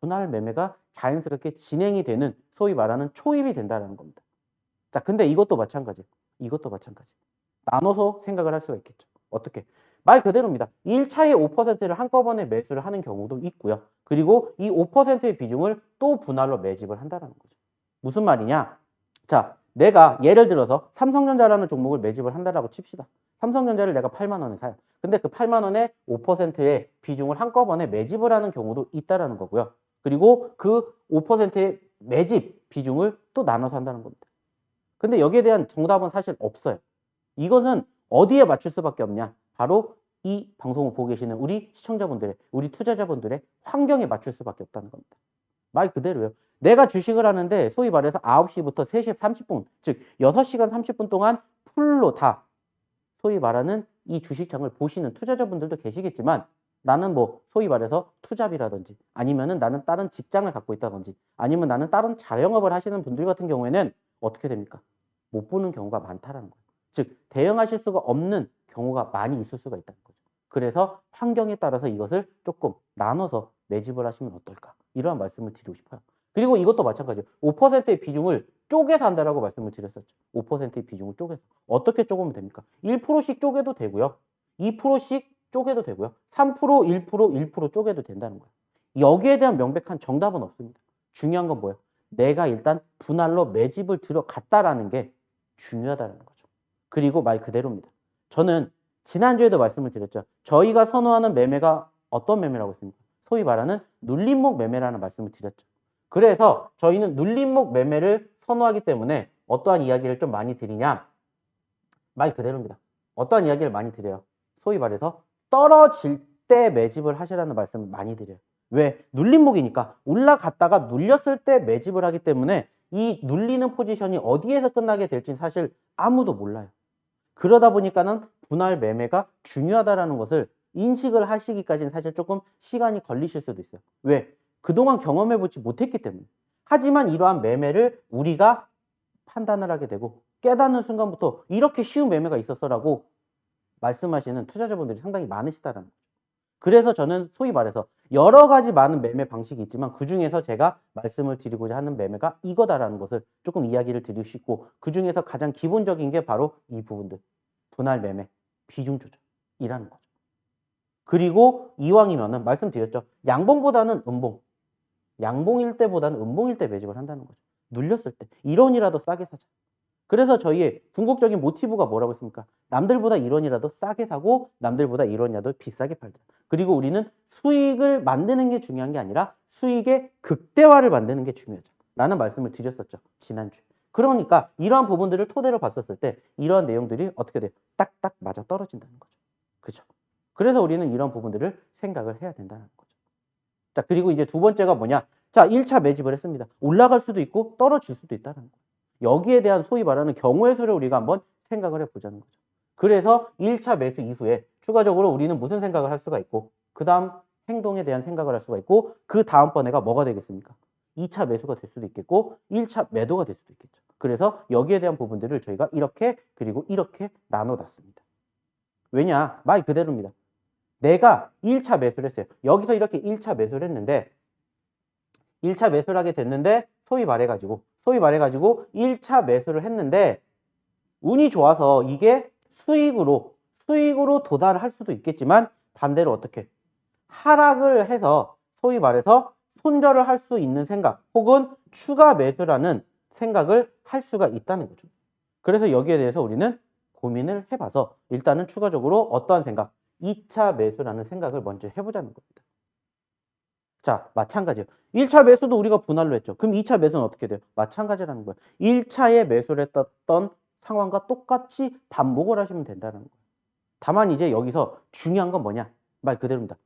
분할 매매가 자연스럽게 진행이 되는 소위 말하는 초입이 된다는 겁니다. 자, 근데 이것도 마찬가지. 이것도 마찬가지. 나눠서 생각을 할 수가 있겠죠. 어떻게? 말 그대로입니다. 1차에 5%를 한꺼번에 매수를 하는 경우도 있고요. 그리고 이 5%의 비중을 또 분할로 매집을 한다는 거죠. 무슨 말이냐? 자, 내가 예를 들어서 삼성전자라는 종목을 매집을 한다라고 칩시다. 삼성전자를 내가 8만 원에 사요. 근데 그 8만 원에 5%의 비중을 한꺼번에 매집을 하는 경우도 있다라는 거고요. 그리고 그 5%의 매집 비중을 또 나눠서 한다는 겁니다. 근데 여기에 대한 정답은 사실 없어요. 이거는 어디에 맞출 수밖에 없냐? 바로 이 방송을 보고 계시는 우리 시청자분들의, 우리 투자자분들의 환경에 맞출 수밖에 없다는 겁니다. 말 그대로요. 내가 주식을 하는데 소위 말해서 9시부터 3시 30분, 즉 6시간 30분 동안 풀로 다 소위 말하는 이 주식창을 보시는 투자자분들도 계시겠지만 나는 뭐 소위 말해서 투잡이라든지 아니면은 나는 다른 직장을 갖고 있다든지 아니면 나는 다른 자영업을 하시는 분들 같은 경우에는 어떻게 됩니까? 못 보는 경우가 많다라는 거예요. 즉 대응하실 수가 없는 경우가 많이 있을 수가 있다는 거죠. 그래서 환경에 따라서 이것을 조금 나눠서 매집을 하시면 어떨까? 이러한 말씀을 드리고 싶어요. 그리고 이것도 마찬가지예요. 5%의 비중을 쪼개서 한다라고 말씀을 드렸었죠. 5%의 비중을 쪼개서. 어떻게 쪼개면 됩니까? 1%씩 쪼개도 되고요. 2%씩 쪼개도 되고요. 3%, 1%, 1% 쪼개도 된다는 거예요. 여기에 대한 명백한 정답은 없습니다. 중요한 건 뭐예요? 내가 일단 분할로 매집을 들어갔다라는 게 중요하다는 거죠. 그리고 말 그대로입니다. 저는 지난주에도 말씀을 드렸죠. 저희가 선호하는 매매가 어떤 매매라고 했습니까? 소위 말하는 눌림목 매매라는 말씀을 드렸죠. 그래서 저희는 눌림목 매매를 선호하기 때문에 어떠한 이야기를 좀 많이 드리냐? 말 그대로입니다. 어떠한 이야기를 많이 드려요? 소위 말해서 떨어질 때 매집을 하시라는 말씀을 많이 드려요. 왜? 눌림목이니까 올라갔다가 눌렸을 때 매집을 하기 때문에 이 눌리는 포지션이 어디에서 끝나게 될지는 사실 아무도 몰라요. 그러다 보니까는 분할 매매가 중요하다는 것을 인식을 하시기까지는 사실 조금 시간이 걸리실 수도 있어요. 왜? 그동안 경험해보지 못했기 때문에. 하지만 이러한 매매를 우리가 판단을 하게 되고 깨닫는 순간부터 이렇게 쉬운 매매가 있었어라고 말씀하시는 투자자분들이 상당히 많으시다는 거죠. 그래서 저는 소위 말해서 여러 가지 많은 매매 방식이 있지만 그중에서 제가 말씀을 드리고자 하는 매매가 이거다라는 것을 조금 이야기를 드리고 싶고 그중에서 가장 기본적인 게 바로 이 부분들. 분할 매매, 비중 조절이라는 거죠. 그리고 이왕이면은 말씀드렸죠. 양봉보다는 음봉. 양봉일 때보다는 음봉일 때 매집을 한다는 거죠. 눌렸을 때 1원이라도 싸게 사자. 그래서 저희의 궁극적인 모티브가 뭐라고 했습니까? 남들보다 1원이라도 싸게 사고 남들보다 1원이라도 비싸게 팔자. 그리고 우리는 수익을 만드는 게 중요한 게 아니라 수익의 극대화를 만드는 게 중요하죠. 라는 말씀을 드렸었죠. 지난주에. 그러니까 이러한 부분들을 토대로 봤었을 때 이러한 내용들이 어떻게 돼요? 딱딱 맞아 떨어진다는 거죠. 그죠? 그래서 우리는 이런 부분들을 생각을 해야 된다는 거죠. 자, 그리고 이제 두 번째가 뭐냐? 자, 1차 매집을 했습니다. 올라갈 수도 있고 떨어질 수도 있다는 거예요. 여기에 대한 소위 말하는 경우의 수를 우리가 한번 생각을 해보자는 거죠. 그래서 1차 매수 이후에 추가적으로 우리는 무슨 생각을 할 수가 있고 그 다음 행동에 대한 생각을 할 수가 있고 그 다음번에가 뭐가 되겠습니까? 2차 매수가 될 수도 있겠고 1차 매도가 될 수도 있겠죠. 그래서 여기에 대한 부분들을 저희가 이렇게 그리고 이렇게 나눠놨습니다. 왜냐? 말 그대로입니다. 내가 1차 매수를 했어요. 여기서 이렇게 1차 매수를 했는데 1차 매수를 하게 됐는데 소위 말해가지고 1차 매수를 했는데 운이 좋아서 이게 수익으로 도달을 할 수도 있겠지만 반대로 어떻게 하락을 해서 소위 말해서 손절을 할 수 있는 생각 혹은 추가 매수라는 생각을 할 수가 있다는 거죠. 그래서 여기에 대해서 우리는 고민을 해봐서 일단은 추가적으로 어떠한 생각 2차 매수라는 생각을 먼저 해보자는 겁니다. 자, 마찬가지예요. 1차 매수도 우리가 분할로 했죠. 그럼 2차 매수는 어떻게 돼요? 마찬가지라는 거예요. 1차에 매수를 했던 상황과 똑같이 반복을 하시면 된다는 거예요. 다만 이제 여기서 중요한 건 뭐냐? 말 그대로입니다.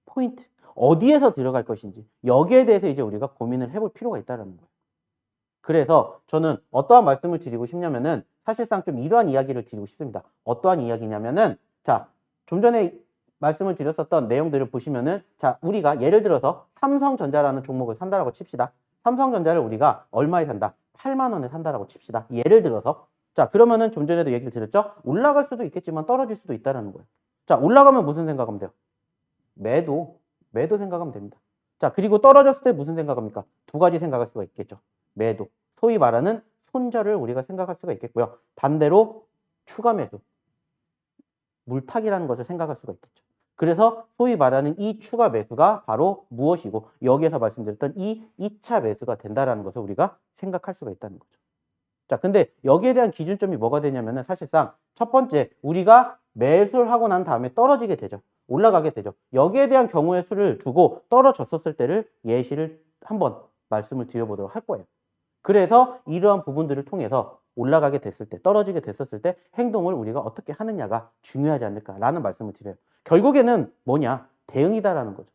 포인트. 어디에서 들어갈 것인지 여기에 대해서 이제 우리가 고민을 해볼 필요가 있다는 거예요. 그래서 저는 어떠한 말씀을 드리고 싶냐면은 사실상 좀 이러한 이야기를 드리고 싶습니다. 어떠한 이야기냐면은 자, 좀 전에 말씀을 드렸었던 내용들을 보시면은 자, 우리가 예를 들어서 삼성전자라는 종목을 산다라고 칩시다. 삼성전자를 우리가 얼마에 산다? 8만 원에 산다라고 칩시다. 예를 들어서 자, 그러면은 좀 전에도 얘기를 드렸죠? 올라갈 수도 있겠지만 떨어질 수도 있다는 거예요. 자, 올라가면 무슨 생각하면 돼요? 매도 생각하면 됩니다. 자, 그리고 떨어졌을 때 무슨 생각합니까? 두 가지 생각할 수가 있겠죠. 매도, 소위 말하는 손절을 우리가 생각할 수가 있겠고요. 반대로 추가 매수, 물타기라는 것을 생각할 수가 있겠죠. 그래서 소위 말하는 이 추가 매수가 바로 무엇이고 여기에서 말씀드렸던 이 2차 매수가 된다라는 것을 우리가 생각할 수가 있다는 거죠. 자, 근데 여기에 대한 기준점이 뭐가 되냐면은 사실상 첫 번째 우리가 매수를 하고 난 다음에 떨어지게 되죠. 올라가게 되죠. 여기에 대한 경우의 수를 두고 떨어졌었을 때를 예시를 한번 말씀을 드려보도록 할 거예요. 그래서 이러한 부분들을 통해서 올라가게 됐을 때, 떨어지게 됐었을 때 행동을 우리가 어떻게 하느냐가 중요하지 않을까라는 말씀을 드려요. 결국에는 뭐냐? 대응이다라는 거죠.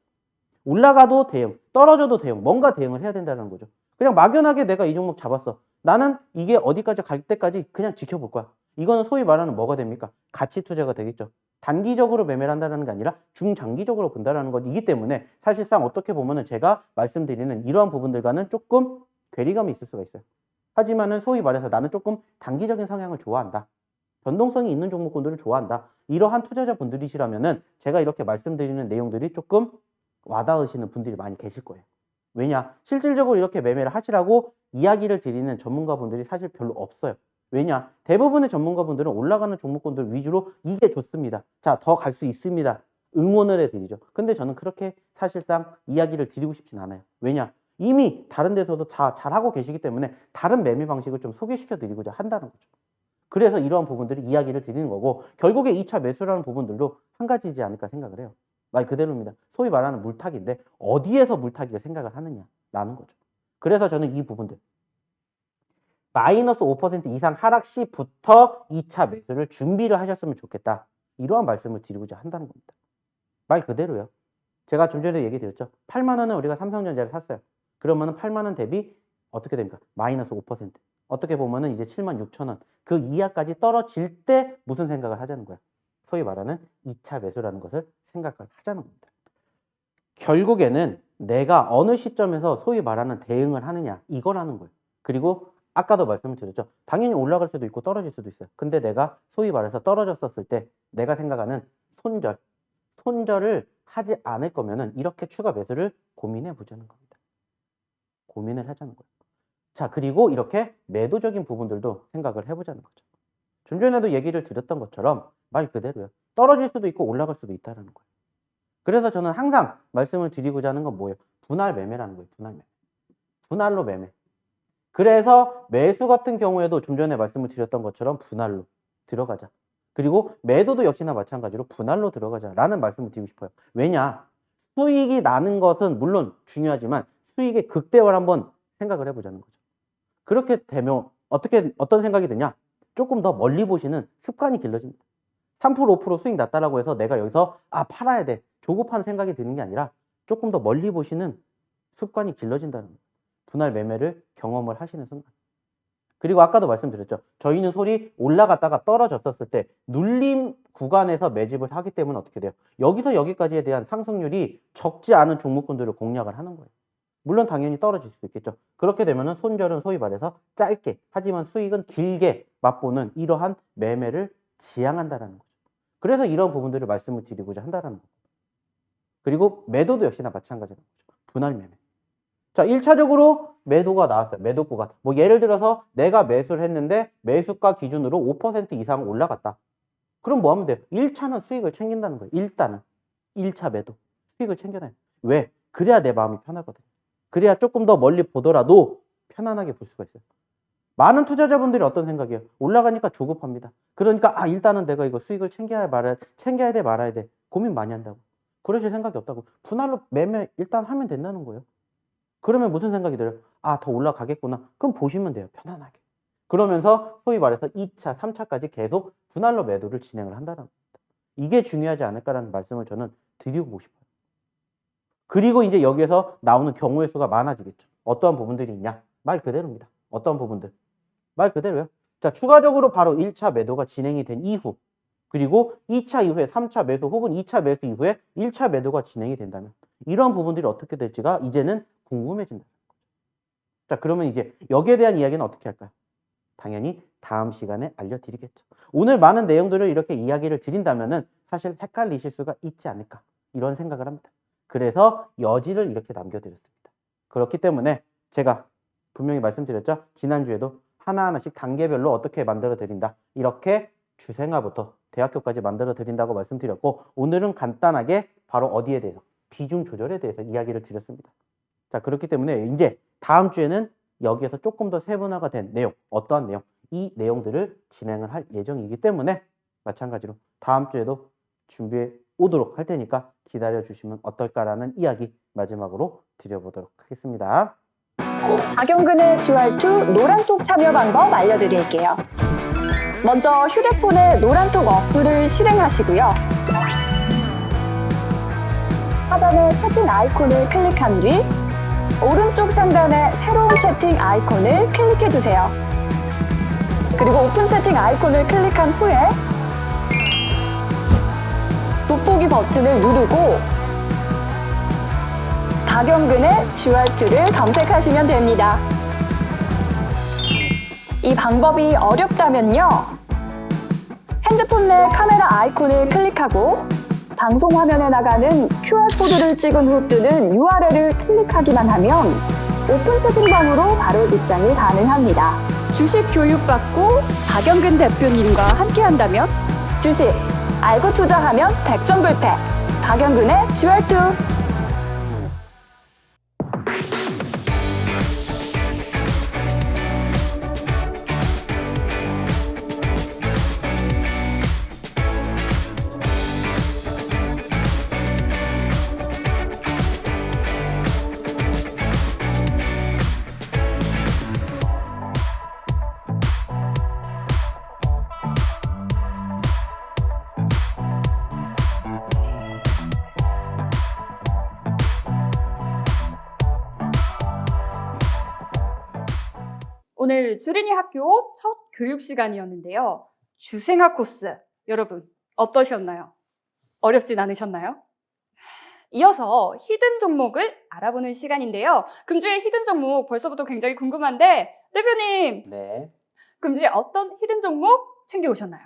올라가도 대응, 떨어져도 대응, 뭔가 대응을 해야 된다는 거죠. 그냥 막연하게 내가 이 종목 잡았어. 나는 이게 어디까지 갈 때까지 그냥 지켜볼 거야. 이거는 소위 말하는 뭐가 됩니까? 가치 투자가 되겠죠. 단기적으로 매매를 한다는 게 아니라 중장기적으로 본다는 것이기 때문에 사실상 어떻게 보면은 제가 말씀드리는 이러한 부분들과는 조금 괴리감이 있을 수가 있어요. 하지만은 소위 말해서 나는 조금 단기적인 성향을 좋아한다. 변동성이 있는 종목군들을 좋아한다. 이러한 투자자분들이시라면은 제가 이렇게 말씀드리는 내용들이 조금 와닿으시는 분들이 많이 계실 거예요. 왜냐? 실질적으로 이렇게 매매를 하시라고 이야기를 드리는 전문가분들이 사실 별로 없어요. 왜냐? 대부분의 전문가분들은 올라가는 종목군들 위주로 이게 좋습니다. 자, 더 갈 수 있습니다. 응원을 해드리죠. 근데 저는 그렇게 사실상 이야기를 드리고 싶진 않아요. 왜냐? 이미 다른 데서도 잘하고 계시기 때문에 다른 매매 방식을 좀 소개시켜 드리고자 한다는 거죠. 그래서 이러한 부분들이 이야기를 드리는 거고 결국에 2차 매수라는 부분들도 한 가지이지 않을까 생각을 해요. 말 그대로입니다. 소위 말하는 물타기인데 어디에서 물타기를 생각을 하느냐라는 거죠. 그래서 저는 이 부분들 마이너스 5% 이상 하락 시부터 2차 매수를 준비를 하셨으면 좋겠다. 이러한 말씀을 드리고자 한다는 겁니다. 말 그대로요. 제가 좀 전에 얘기 드렸죠. 8만 원은 우리가 삼성전자를 샀어요. 그러면은 8만 원 대비 어떻게 됩니까? 마이너스 5%. 어떻게 보면은 이제 7만 6천 원. 그 이하까지 떨어질 때 무슨 생각을 하자는 거야? 소위 말하는 2차 매수라는 것을 생각을 하자는 겁니다. 결국에는 내가 어느 시점에서 소위 말하는 대응을 하느냐 이거라는 거예요. 그리고 아까도 말씀을 드렸죠. 당연히 올라갈 수도 있고 떨어질 수도 있어요. 근데 내가 소위 말해서 떨어졌었을 때 내가 생각하는 손절을 하지 않을 거면은 이렇게 추가 매수를 고민해 보자는 겁니다. 고민을 하자는 거예요. 자, 그리고 이렇게 매도적인 부분들도 생각을 해보자는 거죠. 좀 전에도 얘기를 드렸던 것처럼 말 그대로요. 떨어질 수도 있고 올라갈 수도 있다는 거예요. 그래서 저는 항상 말씀을 드리고자 하는 건 뭐예요? 분할 매매라는 거예요. 분할 매매. 분할로 매매. 그래서 매수 같은 경우에도 좀 전에 말씀을 드렸던 것처럼 분할로 들어가자. 그리고 매도도 역시나 마찬가지로 분할로 들어가자라는 말씀을 드리고 싶어요. 왜냐? 수익이 나는 것은 물론 중요하지만 수익의 극대화를 한번 생각을 해보자는 거죠. 그렇게 되면 어떤 생각이 드냐? 조금 더 멀리 보시는 습관이 길러집니다. 3% 5% 수익 났다라고 해서 내가 여기서 팔아야 돼. 조급한 생각이 드는 게 아니라 조금 더 멀리 보시는 습관이 길러진다는 거예요. 분할 매매를 경험을 하시는 순간. 그리고 아까도 말씀드렸죠. 저희는 솔이 올라갔다가 떨어졌었을 때 눌림 구간에서 매집을 하기 때문에 어떻게 돼요? 여기서 여기까지에 대한 상승률이 적지 않은 종목군들을 공략을 하는 거예요. 물론 당연히 떨어질 수도 있겠죠. 그렇게 되면은 손절은 소위 말해서 짧게 하지만 수익은 길게 맛보는 이러한 매매를 지향한다라는 거죠. 그래서 이런 부분들을 말씀을 드리고자 한다라는 거죠. 그리고 매도도 역시나 마찬가지라는 거죠. 분할 매매. 자, 1차적으로 매도가 나왔어요. 매도 구간. 뭐 예를 들어서 내가 매수를 했는데 매수가 기준으로 5% 이상 올라갔다. 그럼 뭐 하면 돼요? 1차는 수익을 챙긴다는 거예요. 일단은 1차 매도 수익을 챙겨놔요. 왜? 그래야 내 마음이 편하거든요. 그래야 조금 더 멀리 보더라도 편안하게 볼 수가 있어요. 많은 투자자분들이 어떤 생각이에요? 올라가니까 조급합니다. 그러니까 일단은 내가 이거 수익을 챙겨야 돼 말아야 돼. 고민 많이 한다고. 그러실 생각이 없다고. 분할로 매매 일단 하면 된다는 거예요. 그러면 무슨 생각이 들어요? 더 올라가겠구나. 그럼 보시면 돼요. 편안하게. 그러면서 소위 말해서 2차, 3차까지 계속 분할로 매도를 진행을 한다는 겁니다. 이게 중요하지 않을까라는 말씀을 저는 드리고 싶어요. 그리고 이제 여기에서 나오는 경우의 수가 많아지겠죠. 어떠한 부분들이 있냐? 말 그대로입니다. 어떠한 부분들? 말 그대로요. 자, 추가적으로 바로 1차 매도가 진행이 된 이후 그리고 2차 이후에 3차 매수 혹은 2차 매수 이후에 1차 매도가 진행이 된다면 이런 부분들이 어떻게 될지가 이제는 궁금해진다. 자, 그러면 이제 여기에 대한 이야기는 어떻게 할까요? 당연히 다음 시간에 알려드리겠죠. 오늘 많은 내용들을 이렇게 이야기를 드린다면은 사실 헷갈리실 수가 있지 않을까 이런 생각을 합니다. 그래서 여지를 이렇게 남겨드렸습니다. 그렇기 때문에 제가 분명히 말씀드렸죠. 지난주에도 하나하나씩 단계별로 어떻게 만들어 드린다. 이렇게 주생아부터 대학교까지 만들어 드린다고 말씀드렸고, 오늘은 간단하게 바로 어디에 대해서, 비중 조절에 대해서 이야기를 드렸습니다. 자, 그렇기 때문에 이제 다음 주에는 여기에서 조금 더 세분화가 된 내용, 어떠한 내용, 이 내용들을 진행을 할 예정이기 때문에 마찬가지로 다음 주에도 준비해 오도록 할 테니까 기다려 주시면 어떨까라는 이야기 마지막으로 드려보도록 하겠습니다. 박영근의 주알투 노란톡 참여 방법 알려드릴게요. 먼저 휴대폰에 노란톡 어플을 실행하시고요. 하단의 채팅 아이콘을 클릭한 뒤 오른쪽 상단의 새로운 채팅 아이콘을 클릭해주세요. 그리고 오픈 채팅 아이콘을 클릭한 후에 돋보기 버튼을 누르고 박영근의 주알투를 검색하시면 됩니다. 이 방법이 어렵다면요. 핸드폰 내 카메라 아이콘을 클릭하고 방송 화면에 나가는 QR코드를 찍은 후 뜨는 URL을 클릭하기만 하면 오픈 채팅방으로 바로 입장이 가능합니다. 주식 교육받고 박영근 대표님과 함께한다면 주식, 알고 투자하면 백전불패. 박영근의 주알투. 오늘 주린이 학교 첫 교육 시간이었는데요. 주생아 코스, 여러분 어떠셨나요? 어렵진 않으셨나요? 이어서 히든 종목을 알아보는 시간인데요. 금주의 히든 종목 벌써부터 굉장히 궁금한데 대표님, 네. 금주에 어떤 히든 종목 챙겨오셨나요?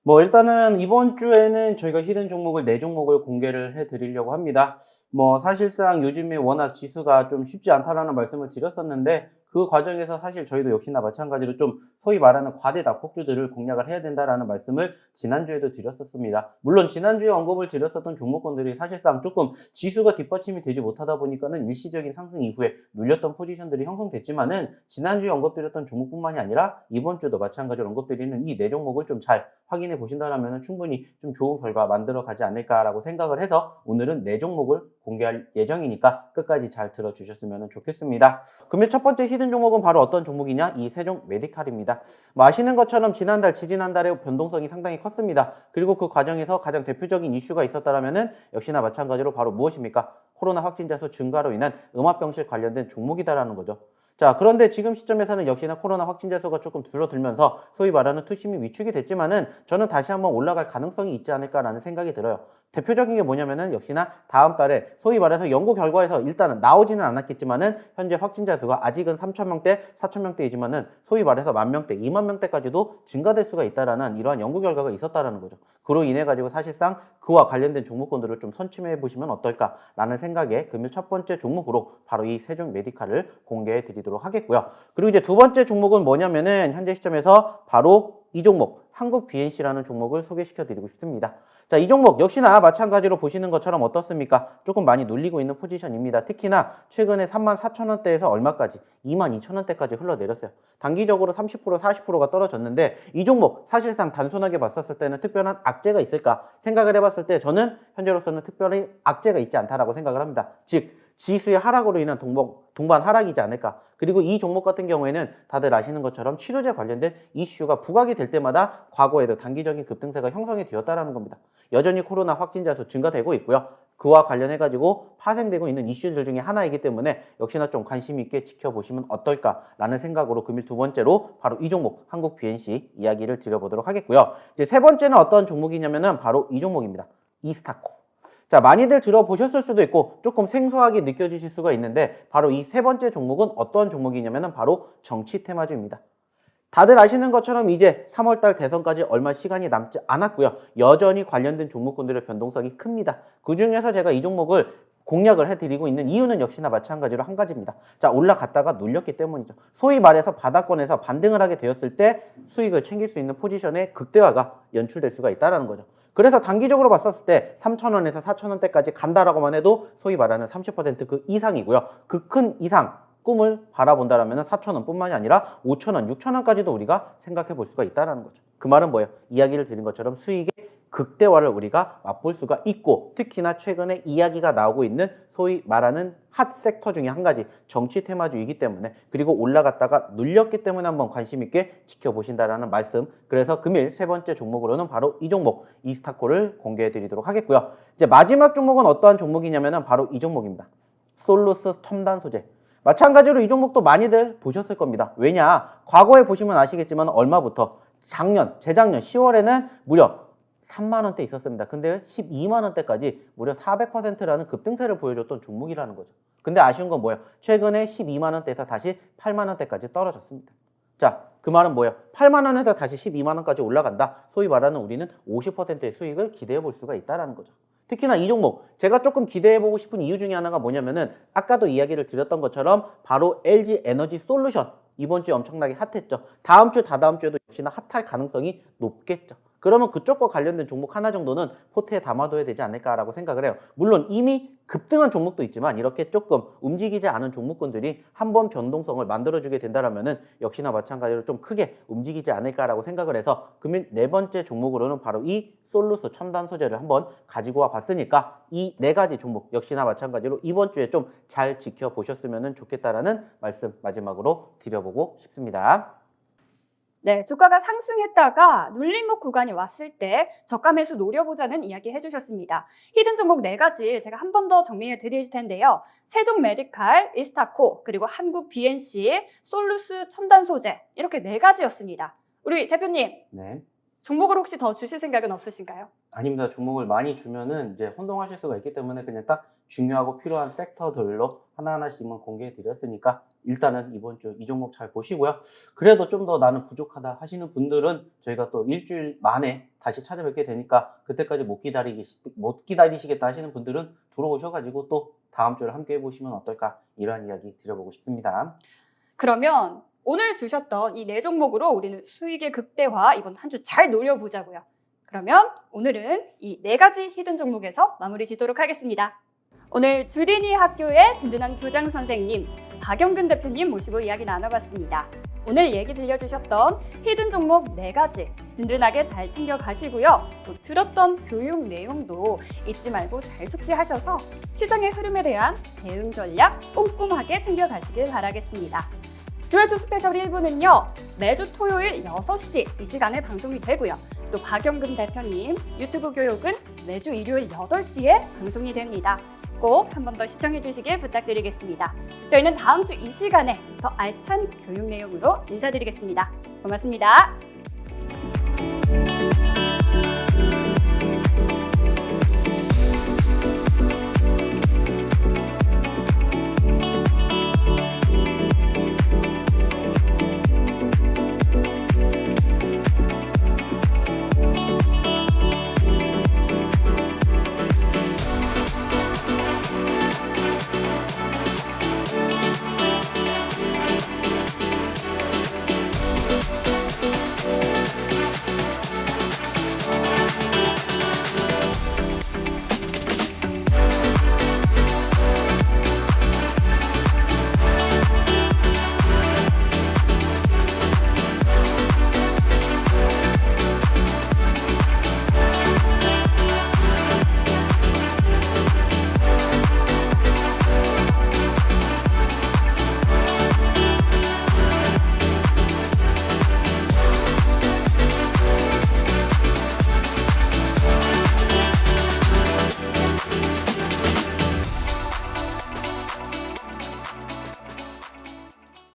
뭐 일단은 이번 주에는 저희가 히든 종목을 4종목을 공개를 해드리려고 합니다. 뭐 사실상 요즘에 워낙 지수가 좀 쉽지 않다라는 말씀을 드렸었는데, 그 과정에서 사실 저희도 역시나 마찬가지로 좀 소위 말하는 과대 낙폭주들을 공략을 해야 된다라는 말씀을 지난주에도 드렸었습니다. 물론 지난주에 언급을 드렸었던 종목군들이 사실상 조금 지수가 뒷받침이 되지 못하다 보니까는 일시적인 상승 이후에 눌렸던 포지션들이 형성됐지만은, 지난주에 언급드렸던 종목뿐만이 아니라 이번 주도 마찬가지로 언급드리는 이 4종목을 좀 잘 확인해 보신다면 충분히 좀 좋은 결과 만들어 가지 않을까라고 생각을 해서 오늘은 4종목을 공개할 예정이니까 끝까지 잘 들어주셨으면 좋겠습니다. 금일 첫 번째 히든 종목은 바로 어떤 종목이냐? 이 세종 메디칼입니다. 뭐 아시는 것처럼 지난달, 지지난달에 변동성이 상당히 컸습니다. 그리고 그 과정에서 가장 대표적인 이슈가 있었다면은 역시나 마찬가지로 바로 무엇입니까? 코로나 확진자 수 증가로 인한 음압병실 관련된 종목이다라는 거죠. 자, 그런데 지금 시점에서는 역시나 코로나 확진자 수가 조금 줄어들면서 소위 말하는 투심이 위축이 됐지만은 저는 다시 한번 올라갈 가능성이 있지 않을까라는 생각이 들어요. 대표적인 게 뭐냐면은 역시나 다음 달에 소위 말해서 연구 결과에서 일단은 나오지는 않았겠지만은 현재 확진자 수가 아직은 3,000명대, 4,000명대이지만은 소위 말해서 10,000명대, 20,000명대까지도 증가될 수가 있다라는 이러한 연구 결과가 있었다라는 거죠. 그로 인해 가지고 사실상 그와 관련된 종목군들을 좀 선침해 보시면 어떨까라는 생각에 금일 첫 번째 종목으로 바로 이 세종 메디칼을 공개해 드리도록 하겠고요. 그리고 이제 두 번째 종목은 뭐냐면은 현재 시점에서 바로 이 종목 한국 BNC라는 종목을 소개시켜 드리고 싶습니다. 자, 이 종목 역시나 마찬가지로 보시는 것처럼 어떻습니까? 조금 많이 눌리고 있는 포지션입니다. 특히나 최근에 34,000원대에서 얼마까지? 22,000원대까지 흘러내렸어요. 단기적으로 30%, 40%가 떨어졌는데 이 종목 사실상 단순하게 봤었을 때는 특별한 악재가 있을까 생각을 해봤을 때 저는 현재로서는 특별히 악재가 있지 않다라고 생각을 합니다. 즉 지수의 하락으로 인한 동반 하락이지 않을까. 그리고 이 종목 같은 경우에는 다들 아시는 것처럼 치료제 관련된 이슈가 부각이 될 때마다 과거에도 단기적인 급등세가 형성이 되었다라는 겁니다. 여전히 코로나 확진자 수 증가되고 있고요. 그와 관련해가지고 파생되고 있는 이슈들 중에 하나이기 때문에 역시나 좀 관심 있게 지켜보시면 어떨까라는 생각으로 금일 두 번째로 바로 이 종목 한국 BNC 이야기를 드려보도록 하겠고요. 이제 세 번째는 어떤 종목이냐면은 바로 이 종목입니다. 이스타코. 자, 많이들 들어보셨을 수도 있고 조금 생소하게 느껴지실 수가 있는데 바로 이 세 번째 종목은 어떤 종목이냐면 바로 정치 테마주입니다. 다들 아시는 것처럼 이제 3월달 대선까지 얼마 시간이 남지 않았고요. 여전히 관련된 종목군들의 변동성이 큽니다. 그 중에서 제가 이 종목을 공략을 해드리고 있는 이유는 역시나 마찬가지로 한 가지입니다. 자, 올라갔다가 눌렸기 때문이죠. 소위 말해서 바닥권에서 반등을 하게 되었을 때 수익을 챙길 수 있는 포지션의 극대화가 연출될 수가 있다는 거죠. 그래서 단기적으로 봤었을 때 3,000원에서 4,000원대까지 간다라고만 해도 소위 말하는 30% 그 이상이고요. 그 큰 이상 꿈을 바라본다라면 4,000원 뿐만이 아니라 5,000원, 6,000원까지도 우리가 생각해 볼 수가 있다는 거죠. 그 말은 뭐예요? 이야기를 드린 것처럼 수익의 극대화를 우리가 맛볼 수가 있고, 특히나 최근에 이야기가 나오고 있는 소위 말하는 핫 섹터 중에 한 가지 정치 테마주이기 때문에, 그리고 올라갔다가 눌렸기 때문에 한번 관심 있게 지켜보신다라는 말씀. 그래서 금일 세 번째 종목으로는 바로 이 종목 이스타코를 공개해 드리도록 하겠고요. 이제 마지막 종목은 어떠한 종목이냐면은 바로 이 종목입니다. 솔루스 첨단 소재. 마찬가지로 이 종목도 많이들 보셨을 겁니다. 왜냐? 과거에 보시면 아시겠지만 얼마부터? 재작년 10월에는 무려 3만 원대 있었습니다. 근데 12만 원대까지 무려 400%라는 급등세를 보여줬던 종목이라는 거죠. 근데 아쉬운 건 뭐예요? 최근에 12만 원대에서 다시 8만 원대까지 떨어졌습니다. 자, 그 말은 뭐예요? 8만 원에서 다시 12만 원까지 올라간다. 소위 말하는 우리는 50%의 수익을 기대해 볼 수가 있다는 거죠. 특히나 이 종목, 제가 조금 기대해보고 싶은 이유 중에 하나가 뭐냐면은 아까도 이야기를 드렸던 것처럼 바로 LG 에너지 솔루션, 이번 주에 엄청나게 핫했죠. 다음 주, 다다음 주에도 역시나 핫할 가능성이 높겠죠. 그러면 그쪽과 관련된 종목 하나 정도는 포트에 담아둬야 되지 않을까라고 생각을 해요. 물론 이미 급등한 종목도 있지만 이렇게 조금 움직이지 않은 종목군들이 한번 변동성을 만들어주게 된다면은 역시나 마찬가지로 좀 크게 움직이지 않을까라고 생각을 해서 금일 네 번째 종목으로는 바로 이 솔루스 첨단 소재를 한번 가지고 와 봤으니까 이 네 가지 종목 역시나 마찬가지로 이번 주에 좀 잘 지켜보셨으면 좋겠다라는 말씀 마지막으로 드려보고 싶습니다. 네, 주가가 상승했다가 눌림목 구간이 왔을 때 저가 매수 노려보자는 이야기 해주셨습니다. 히든 종목 4가지 제가 한 번 더 정리해 드릴 텐데요. 세종 메디칼, 이스타코, 그리고 한국 BNC, 솔루스 첨단 소재, 이렇게 4가지였습니다. 우리 대표님, 네. 종목을 혹시 더 주실 생각은 없으신가요? 아닙니다. 종목을 많이 주면은 이제 혼동하실 수가 있기 때문에 그냥 딱 중요하고 필요한 섹터들로 하나하나씩만 공개해 드렸으니까 일단은 이번 주 이 종목 잘 보시고요. 그래도 좀 더 나는 부족하다 하시는 분들은 저희가 또 일주일 만에 다시 찾아뵙게 되니까 그때까지 못 기다리시겠다 하시는 분들은 들어오셔가지고 또 다음 주를 함께 해보시면 어떨까, 이런 이야기 드려보고 싶습니다. 그러면 오늘 주셨던 이 4종목으로 우리는 수익의 극대화 이번 한 주 잘 노려보자고요. 그러면 오늘은 이 4가지 히든 종목에서 마무리 짓도록 하겠습니다. 오늘 주린이 학교의 든든한 교장 선생님 박영근 대표님 모시고 이야기 나눠봤습니다. 오늘 얘기 들려주셨던 히든 종목 4가지 든든하게 잘 챙겨가시고요. 또 들었던 교육 내용도 잊지 말고 잘 숙지하셔서 시장의 흐름에 대한 대응 전략 꼼꼼하게 챙겨가시길 바라겠습니다. 주얼투 스페셜 1부는요. 매주 토요일 6시 이 시간에 방송이 되고요. 또 박영근 대표님 유튜브 교육은 매주 일요일 8시에 방송이 됩니다. 꼭 한 번 더 시청해 주시길 부탁드리겠습니다. 저희는 다음 주 이 시간에 더 알찬 교육 내용으로 인사드리겠습니다. 고맙습니다.